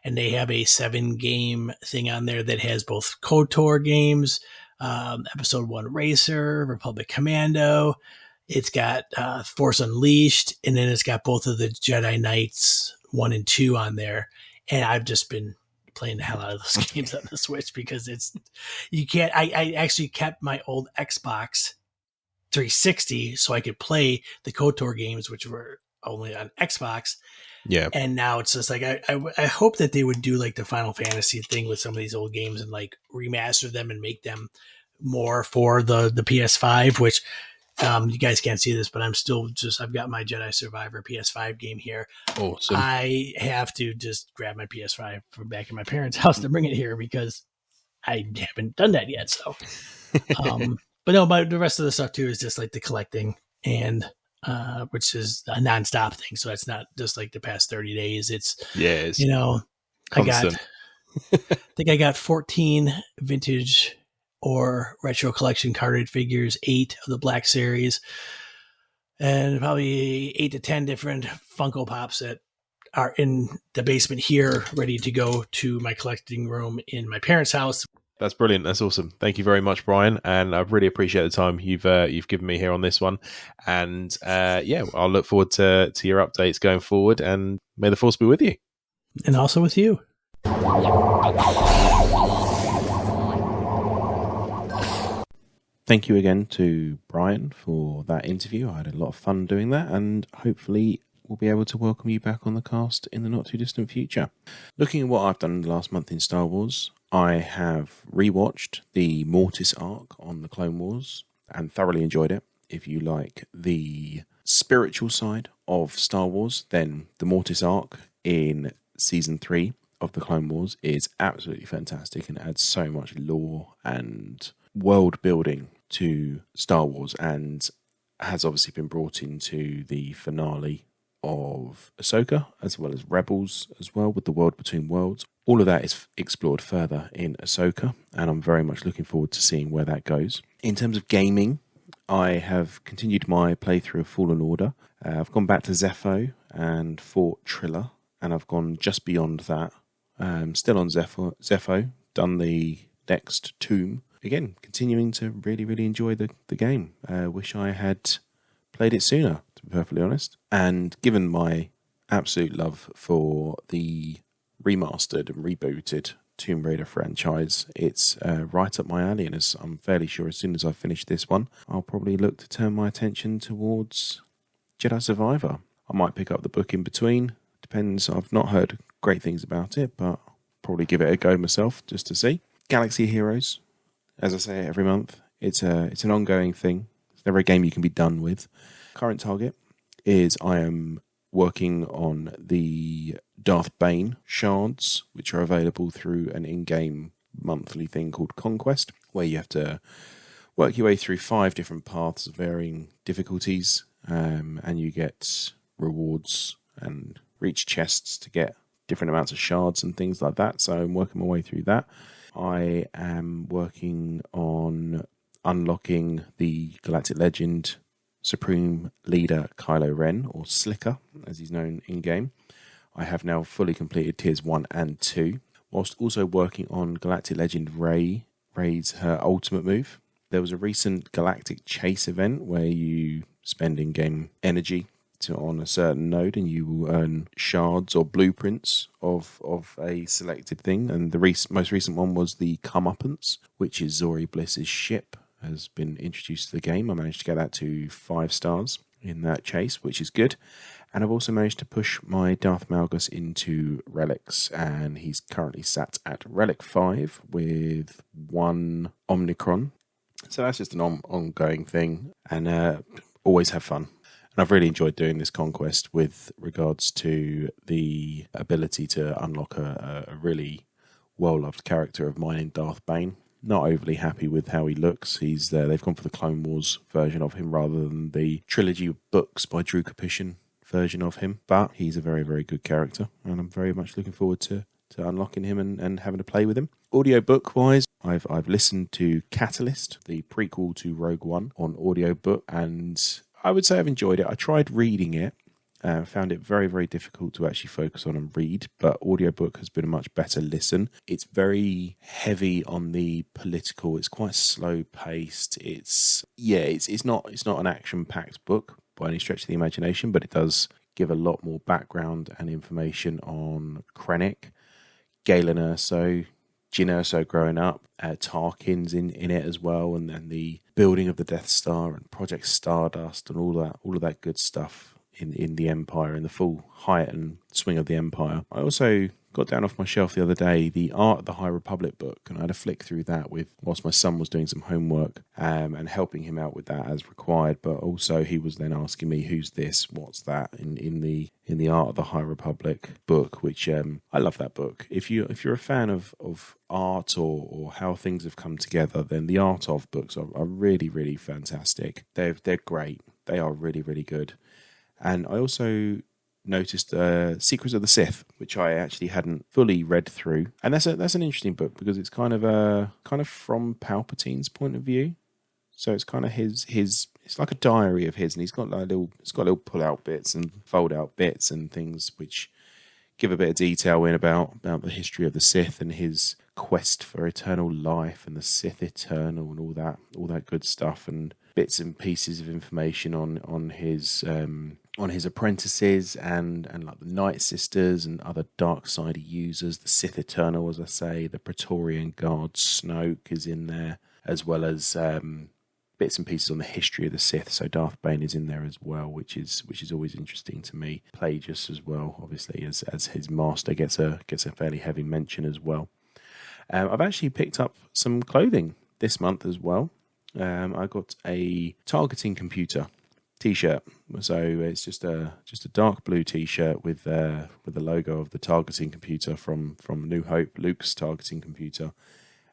and they have a 7-game thing on there that has both KOTOR games, Episode 1 Racer, Republic Commando. It's got Force Unleashed, and then it's got both of the Jedi Knights 1 and 2 on there. And I've just been playing the hell out of those games on the Switch because I actually kept my old Xbox 360 so I could play the KOTOR games, which were only on Xbox. Yeah. And now it's just like, I hope that they would do like the Final Fantasy thing with some of these old games and like remaster them and make them more for the PS5, which you guys can't see this, but I've got my Jedi Survivor PS5 game here. Awesome. I have to just grab my PS5 from back in my parents' house to bring it here because I haven't done that yet. So, but no, the rest of the stuff too is just like the collecting, and which is a nonstop thing. So it's not just like the past 30 days. It's constant. I think I got 14 vintage or retro collection carded figures, 8 of the Black Series, and probably 8 to 10 different Funko Pops that are in the basement here, ready to go to my collecting room in my parents' house. That's brilliant. That's awesome. Thank you very much, Brian. And I really appreciate the time you've given me here on this one. And I'll look forward to your updates going forward. And may the force be with you. And also with you. Thank you again to Brian for that interview. I had a lot of fun doing that, and hopefully we'll be able to welcome you back on the cast in the not too distant future. Looking at what I've done in the last month in Star Wars, I have rewatched the Mortis arc on the Clone Wars and thoroughly enjoyed it. If you like the spiritual side of Star Wars, then the Mortis arc in Season 3 of the Clone Wars is absolutely fantastic and adds so much lore and world building to Star Wars, and has obviously been brought into the finale of Ahsoka, as well as Rebels as well, with the World Between Worlds. All of that is explored further in Ahsoka, and I'm very much looking forward to seeing where that goes. In terms of gaming, I have continued my playthrough of Fallen Order. I've gone back to Zepho and fought Trilla, and I've gone just beyond that. Still on Zepho, done the next tomb. Again, continuing to really, really enjoy the game. Wish I had played it sooner, to be perfectly honest. And given my absolute love for the remastered and rebooted Tomb Raider franchise. It's right up my alley, and as I'm fairly sure as soon as I finish this one, I'll probably look to turn my attention towards Jedi Survivor. I might pick up the book in between. Depends. I've not heard great things about it, but I'll probably give it a go myself just to see. Galaxy Heroes, as I say every month, it's an ongoing thing. It's never a game you can be done with. Current target is I am working on the Darth Bane shards, which are available through an in-game monthly thing called Conquest, where you have to work your way through 5 different paths of varying difficulties, and you get rewards and reach chests to get different amounts of shards and things like that. So I'm working my way through that. I am working on unlocking the Galactic Legend Supreme Leader Kylo Ren, or Slicker, as he's known in-game. I have now fully completed Tiers 1 and 2, whilst also working on Galactic Legend Rey's her ultimate move. There was a recent Galactic Chase event where you spend in-game energy on a certain node, and you will earn shards or blueprints of a selected thing. And the most recent one was the Comeuppance, which is Zori Bliss's ship, has been introduced to the game. I managed to get that to 5 stars in that chase, which is good. And I've also managed to push my Darth Malgus into relics, and he's currently sat at relic 5 with 1 Omnicron. So that's just an ongoing thing, and always have fun. And I've really enjoyed doing this conquest with regards to the ability to unlock a really well-loved character of mine in Darth Bane. Not overly happy with how he looks. They've gone for the Clone Wars version of him rather than the trilogy of books by Drew Capitian version of him. But he's a very, very good character, and I'm very much looking forward to unlocking him and having to play with him. Audiobook-wise, I've listened to Catalyst, the prequel to Rogue One, on audiobook, and I would say I've enjoyed it. I tried reading it, found it very, very difficult to actually focus on and read, but audiobook has been a much better listen. It's very heavy on the political. It's quite slow paced. It's not an action-packed book by any stretch of the imagination, but it does give a lot more background and information on Krennic, Galen Erso, Jyn Erso growing up, Tarkin's in it as well, and then the building of the Death Star and Project Stardust and all of that good stuff in the Empire, in the full height and swing of the Empire. I also got down off my shelf the other day the Art of the High Republic book, and I had a flick through that whilst my son was doing some homework, and helping him out with that as required. But also he was then asking me, who's this, what's that, in the Art of the High Republic book, which I love that book. If you're a fan of art or how things have come together, then the Art of books are really, really fantastic. They're great. They are really, really good. And I also noticed Secrets of the Sith, which I actually hadn't fully read through, and that's an interesting book because it's kind of from Palpatine's point of view. So it's kind of his it's like a diary of his, and it's got little pull out bits and fold out bits and things which give a bit of detail about the history of the Sith and his quest for eternal life and the Sith Eternal and all that good stuff, and bits and pieces of information on his apprentices and like the Night Sisters and other dark side users, the Sith Eternal, as I say, the Praetorian Guard, Snoke is in there, as well as bits and pieces on the history of the Sith. So Darth Bane is in there as well, which is always interesting to me. Plagueis as well, obviously, as his master gets a fairly heavy mention as well. I've actually picked up some clothing this month as well. I got a targeting computer T-shirt, so it's just a dark blue T-shirt with the logo of the targeting computer from New Hope, Luke's targeting computer,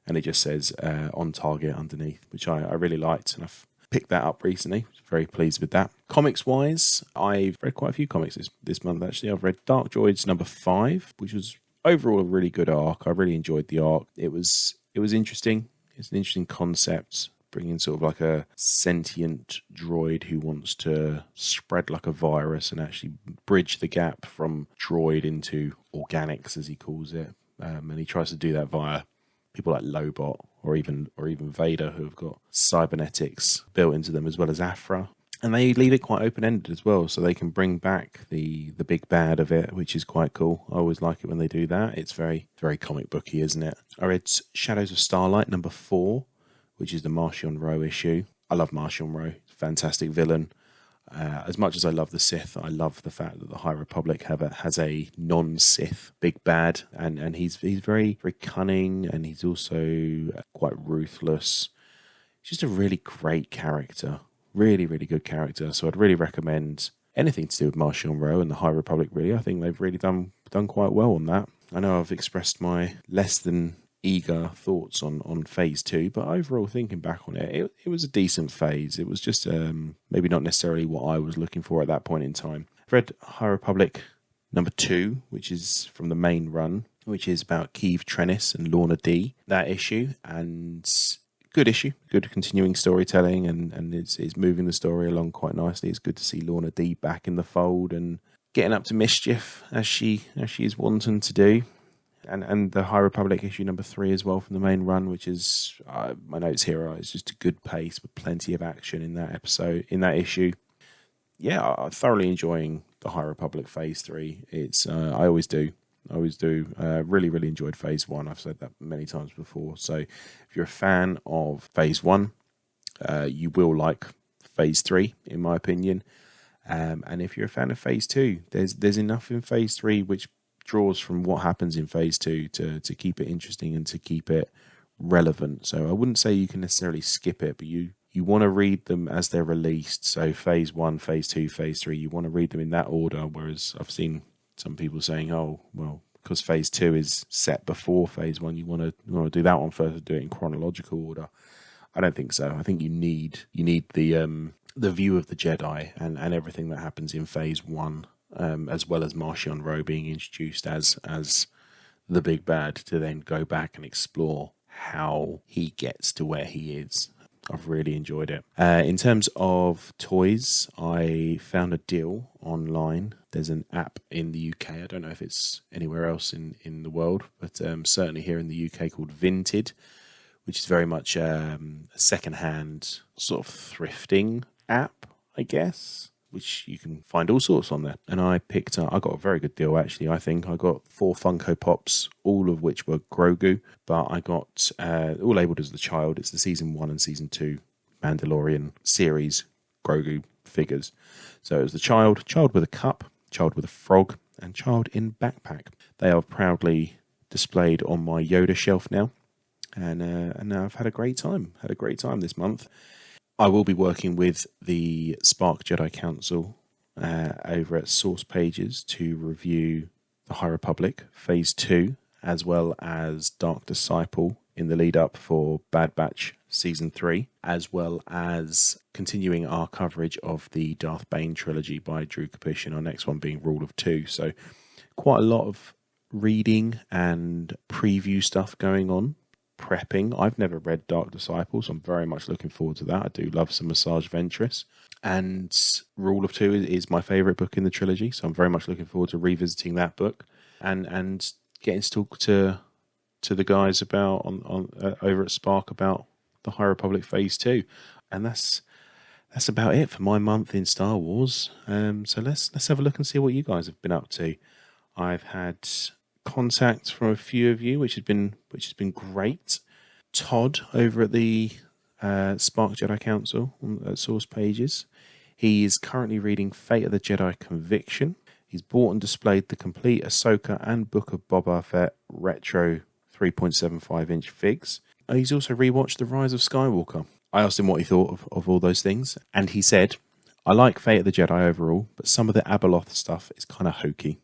and it just says on target underneath, which I really liked, and I've picked that up recently. Very pleased with that. Comics wise, I've read quite a few comics this month actually. I've read Dark Droids number 5, which was overall a really good arc. I really enjoyed the arc. It was interesting. It's an interesting concept, bringing sort of like a sentient droid who wants to spread like a virus and actually bridge the gap from droid into organics, as he calls it. And he tries to do that via people like Lobot or even Vader, who have got cybernetics built into them, as well as Afra. And they leave it quite open-ended as well, so they can bring back the big bad of it, which is quite cool. I always like it when they do that. It's very, very comic booky, isn't it? I read Shadows of Starlight number 4, which is the Marchion Ro issue. I love Marchion Ro. Fantastic villain. As much as I love the Sith, I love the fact that the High Republic has a non-Sith big bad, and he's very, very cunning, and he's also quite ruthless. He's just a really great character. Really, really good character. So I'd really recommend anything to do with Marchion Ro and the High Republic, really. I think they've really done quite well on that. I know I've expressed my less than eager thoughts on Phase 2, but overall, thinking back on it, it was a decent phase. It was just maybe not necessarily what I was looking for at that point in time. I've read High Republic number 2, which is from the main run, which is about Keeve Trennis and Lorna D, that issue, and good issue, good continuing storytelling, and it's moving the story along quite nicely. It's good to see Lorna D back in the fold and getting up to mischief as she is wanting to do. And the High Republic issue number 3 as well from the main run, which is my notes here are it's just a good pace with plenty of action in that issue. Yeah, I'm thoroughly enjoying the High Republic Phase 3. It's I always do. Really, really enjoyed Phase 1. I've said that many times before. So if you're a fan of Phase 1, you will like Phase 3, in my opinion. And if you're a fan of Phase 2, there's enough in Phase 3 which draws from what happens in Phase 2 to keep it interesting and to keep it relevant. So I wouldn't say you can necessarily skip it, but you want to read them as they're released. So Phase 1, Phase 2, Phase 3, you want to read them in that order, whereas I've seen some people saying, oh, well, because Phase 2 is set before Phase 1, you want to do that one first, do it in chronological order. I don't think so. I think you need the view of the Jedi and everything that happens in Phase 1, as well as Marchion Ro being introduced as the big bad, to then go back and explore how he gets to where he is. I've really enjoyed it. In terms of toys, I found a deal online. There's an app in the UK. I don't know if it's anywhere else in the world, but certainly here in the UK, called Vinted, which is very much a second-hand sort of thrifting app, I guess, which you can find all sorts on there. And I got a very good deal, actually. I think I got 4 Funko Pops, all of which were Grogu, but I got all labelled as the child. It's the Season 1 and Season 2 Mandalorian series Grogu figures. So it was the child with a cup, child with a frog, and child in backpack. They are proudly displayed on my Yoda shelf now, and I've had a great time. This month. I will be working with the Spark Jedi Council over at Source Pages to review the High Republic Phase 2, as well as Dark Disciple in the lead up for Bad Batch Season 3, as well as continuing our coverage of the Darth Bane trilogy by Drew Kapish, and our next one being Rule of Two. So quite a lot of reading and preview stuff going on. Prepping. I've never read Dark Disciple, so I'm very much looking forward to that. I do love some Massage Ventress, and Rule of Two is my favourite book in the trilogy, so I'm very much looking forward to revisiting that book and getting to talk to the guys about over at Spark about the High Republic Phase 2, and that's about it for my month in Star Wars. So let's have a look and see what you guys have been up to. I've had contact from a few of you, which has been great. Todd over at the Spark Jedi Council at Source Pages. He is currently reading Fate of the Jedi Conviction. He's bought and displayed the complete Ahsoka and Book of Boba Fett retro 3.75-inch figs. And he's also rewatched The Rise of Skywalker. I asked him what he thought of all those things, and he said, I like Fate of the Jedi overall, but some of the Abeloth stuff is kind of hokey.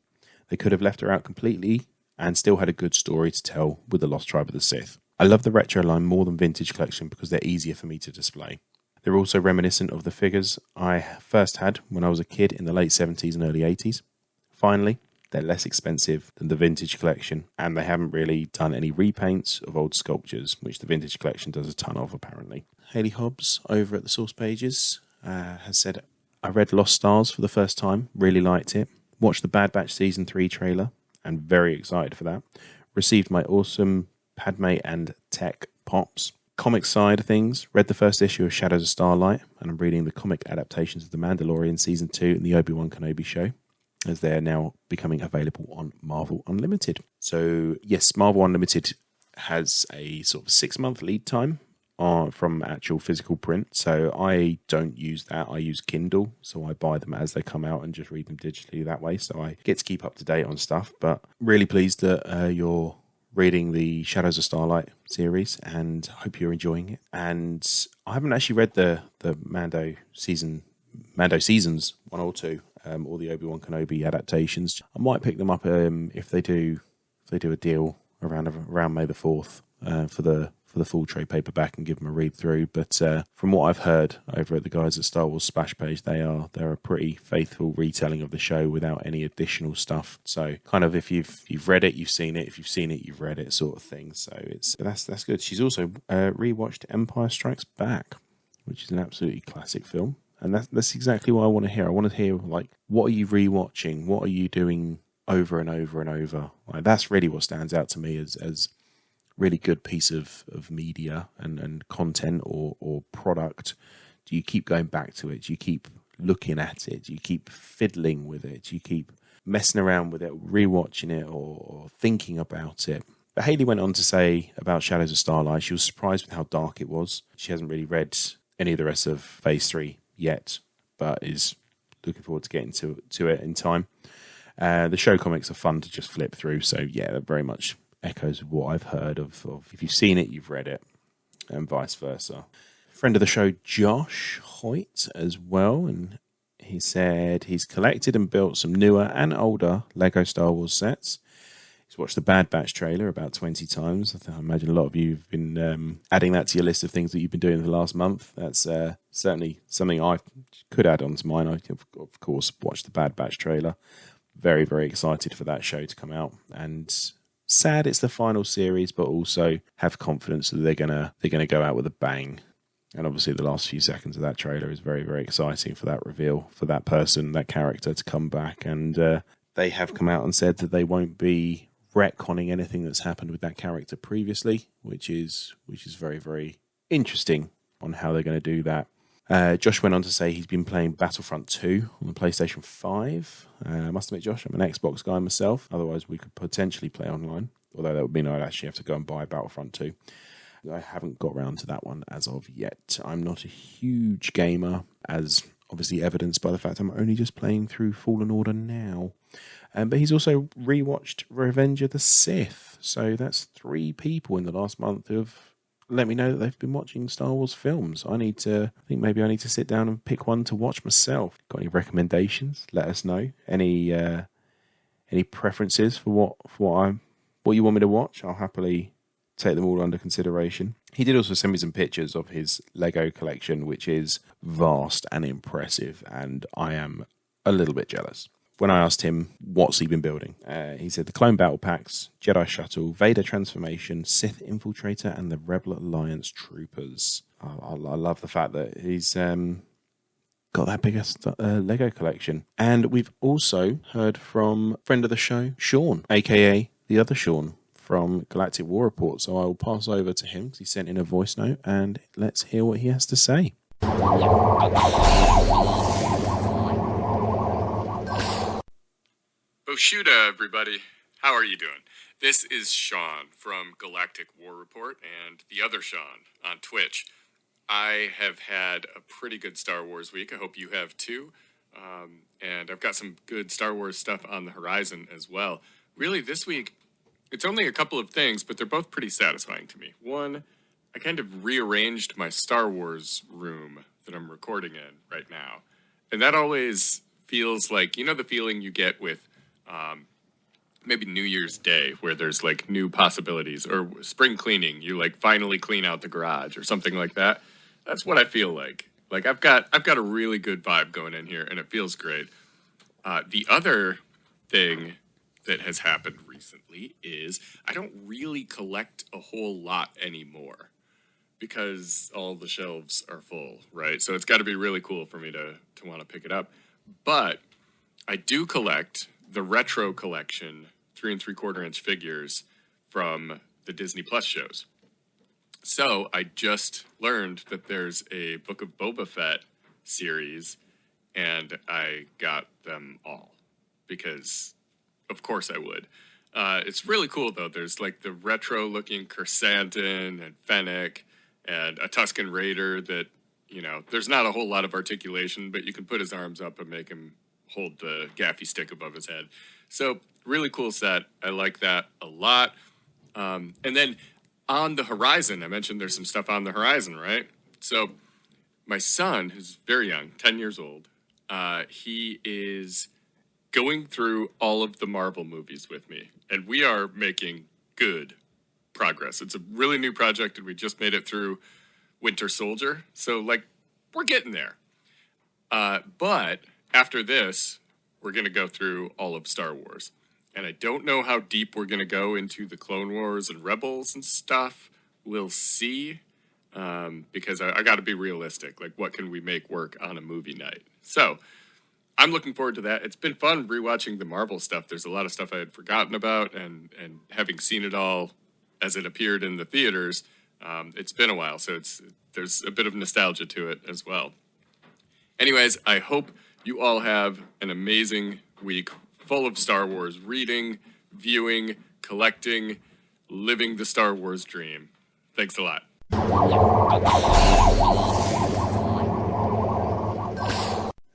They could have left her out completely and still had a good story to tell with the Lost Tribe of the Sith. I love the retro line more than Vintage Collection because they're easier for me to display. They're also reminiscent of the figures I first had when I was a kid in the late 70s and early 80s. Finally, they're less expensive than the Vintage Collection, and they haven't really done any repaints of old sculptures, which the Vintage Collection does a ton of, apparently. Haley Hobbs, over at the Source Pages, has said, I read Lost Stars for the first time, really liked it, watched the Bad Batch Season 3 trailer, and very excited for that. Received my awesome Padme and Tech Pops. comic side of things, read the first issue of Shadows of Starlight, and I'm reading the comic adaptations of The Mandalorian Season 2 and the Obi-Wan Kenobi show, as they're now becoming available on Marvel Unlimited. So, yes, Marvel Unlimited has a sort of 6-month lead time from actual physical print. So I don't use that. I use Kindle. So I buy them as they come out and just read them digitally that way. So I get to keep up to date on stuff. But really pleased that you're reading the Shadows of Starlight series, and hope you're enjoying it. And I haven't actually read the Mando Seasons 1 or 2, or the Obi-Wan Kenobi adaptations. I might pick them up if they do a deal around May the 4th for the full trade paperback and give them a read through. But from what I've heard over at the guys at Star Wars Splash Page, they're a pretty faithful retelling of the show without any additional stuff. So kind of if you've read it, you've seen it. If you've seen it, you've read it, sort of thing. So that's good. She's also rewatched Empire Strikes Back, which is an absolutely classic film. And that's exactly what I want to hear. I want to hear, like, what are you rewatching? What are you doing over and over and over? Like, that's really what stands out to me as really good piece of media and content or product. Do you keep going back to it? Do you keep looking at it? Do you keep fiddling with it? Do you keep messing around with it, rewatching it, or thinking about it? But Hayley went on to say about Shadows of Starlight, she was surprised with how dark it was. She hasn't really read any of the rest of Phase 3 yet, but is looking forward to getting to it in time. The show comics are fun to just flip through, so yeah, they're very much echoes of what I've heard of if you've seen it, you've read it, and vice versa. Friend of the show, Josh Hoyt, as well, and he said he's collected and built some newer and older Lego Star Wars sets. He's watched the Bad Batch trailer about 20 times. I imagine a lot of you have been adding that to your list of things that you've been doing in the last month. That's certainly something I could add on to mine. I, of course, watched the Bad Batch trailer. Very, very excited for that show to come out, and sad it's the final series, but also have confidence that they're gonna go out with a bang. And obviously the last few seconds of that trailer is very, very exciting for that reveal, for that person, that character to come back. And they have come out and said that they won't be retconning anything that's happened with that character previously, which is very, very interesting on how they're going to do that. Josh went on to say he's been playing Battlefront 2 on the PlayStation 5. I must admit, Josh, I'm an Xbox guy myself. Otherwise, we could potentially play online. Although that would mean I'd actually have to go and buy Battlefront 2. I haven't got around to that one as of yet. I'm not a huge gamer, as obviously evidenced by the fact I'm only just playing through Fallen Order now. But he's also rewatched Revenge of the Sith. So that's 3 people in the last month who have let me know that they've been watching Star Wars films. I think maybe I need to sit down and pick one to watch myself. Got any recommendations? Let us know. Any preferences for what you want me to watch? I'll happily take them all under consideration. He did also send me some pictures of his Lego collection, which is vast and impressive, and I am a little bit jealous. When I asked him what's he been building, he said the Clone Battle Packs, Jedi Shuttle, Vader Transformation, Sith Infiltrator, and the Rebel Alliance Troopers. I love the fact that he's got that biggest Lego collection. And we've also heard from friend of the show, Sean, a.k.a. the other Sean from Galactic War Report. So I will pass over to him because he sent in a voice note, and let's hear what he has to say. Boshuda, everybody. How are you doing? This is Sean from Galactic War Report and the other Sean on Twitch. I have had a pretty good Star Wars week. I hope you have too. And I've got some good Star Wars stuff on the horizon as well. Really, this week, it's only a couple of things, but they're both pretty satisfying to me. One, I kind of rearranged my Star Wars room that I'm recording in right now. And that always feels like, you know, the feeling you get with maybe New Year's Day, where there's like new possibilities, or spring cleaning, you like finally clean out the garage or something like that. That's what I feel like. Like I've got a really good vibe going in here, and it feels great. The other thing that has happened recently is I don't really collect a whole lot anymore because all the shelves are full, right? So it's got to be really cool for me to want to pick it up. But I do collect the retro collection 3 3/4 inch figures from the Disney Plus shows. So I just learned that there's a Book of Boba Fett series, and I got them all because, of course, I would. It's really cool, though. There's like the retro-looking Chrysanthemum and Fennec and a Tusken Raider that, there's not a whole lot of articulation, but you can put his arms up and make him hold the gaffy stick above his head. So really cool set. I like that a lot. And then on the horizon, I mentioned there's some stuff on the horizon, right? So my son, who's very young, 10 years old, he is going through all of the Marvel movies with me, and we are making good progress. It's a really new project, and we just made it through Winter Soldier, so, we're getting there. But after this, we're going to go through all of Star Wars, and I don't know how deep we're going to go into the Clone Wars and Rebels and stuff. We'll see, because I got to be realistic. What can we make work on a movie night? So I'm looking forward to that. It's been fun rewatching the Marvel stuff. There's a lot of stuff I had forgotten about, and having seen it all as it appeared in the theaters, it's been a while, so there's a bit of nostalgia to it as well. Anyways, I hope you all have an amazing week full of Star Wars reading, viewing, collecting, living the Star Wars dream. Thanks a lot.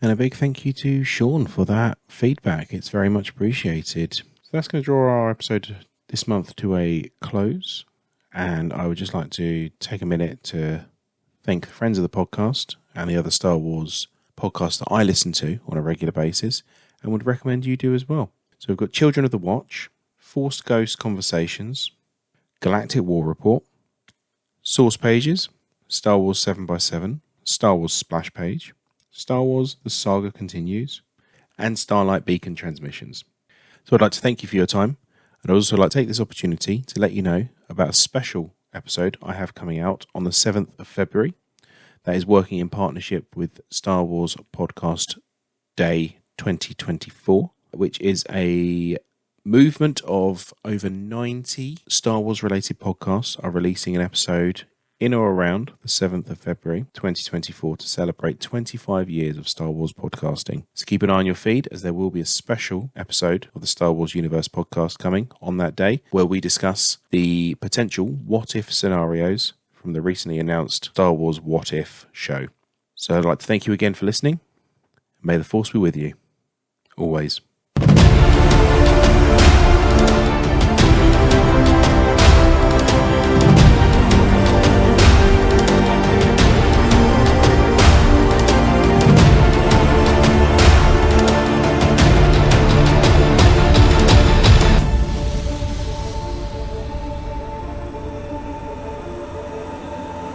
And a big thank you to Sean for that feedback. It's very much appreciated. So that's going to draw our episode this month to a close. And I would just like to take a minute to thank the friends of the podcast and the other Star Wars podcasts that I listen to on a regular basis and would recommend you do as well. So we've got Children of the Watch, Forced Ghost Conversations, Galactic War Report, Source Pages, Star Wars 7x7, Star Wars Splash Page, Star Wars The Saga Continues, and Starlight Beacon Transmissions. So I'd like to thank you for your time, and I'd also like to take this opportunity to let you know about a special episode I have coming out on the 7th of February that is working in partnership with Star Wars Podcast Day 2024, which is a movement of over 90 Star Wars related podcasts are releasing an episode in or around the 7th of February 2024 to celebrate 25 years of Star Wars podcasting. So keep an eye on your feed, as there will be a special episode of the Star Wars Universe podcast coming on that day, where we discuss the potential what-if scenarios from the recently announced Star Wars What If show. So I'd like to thank you again for listening. May the Force be with you, always.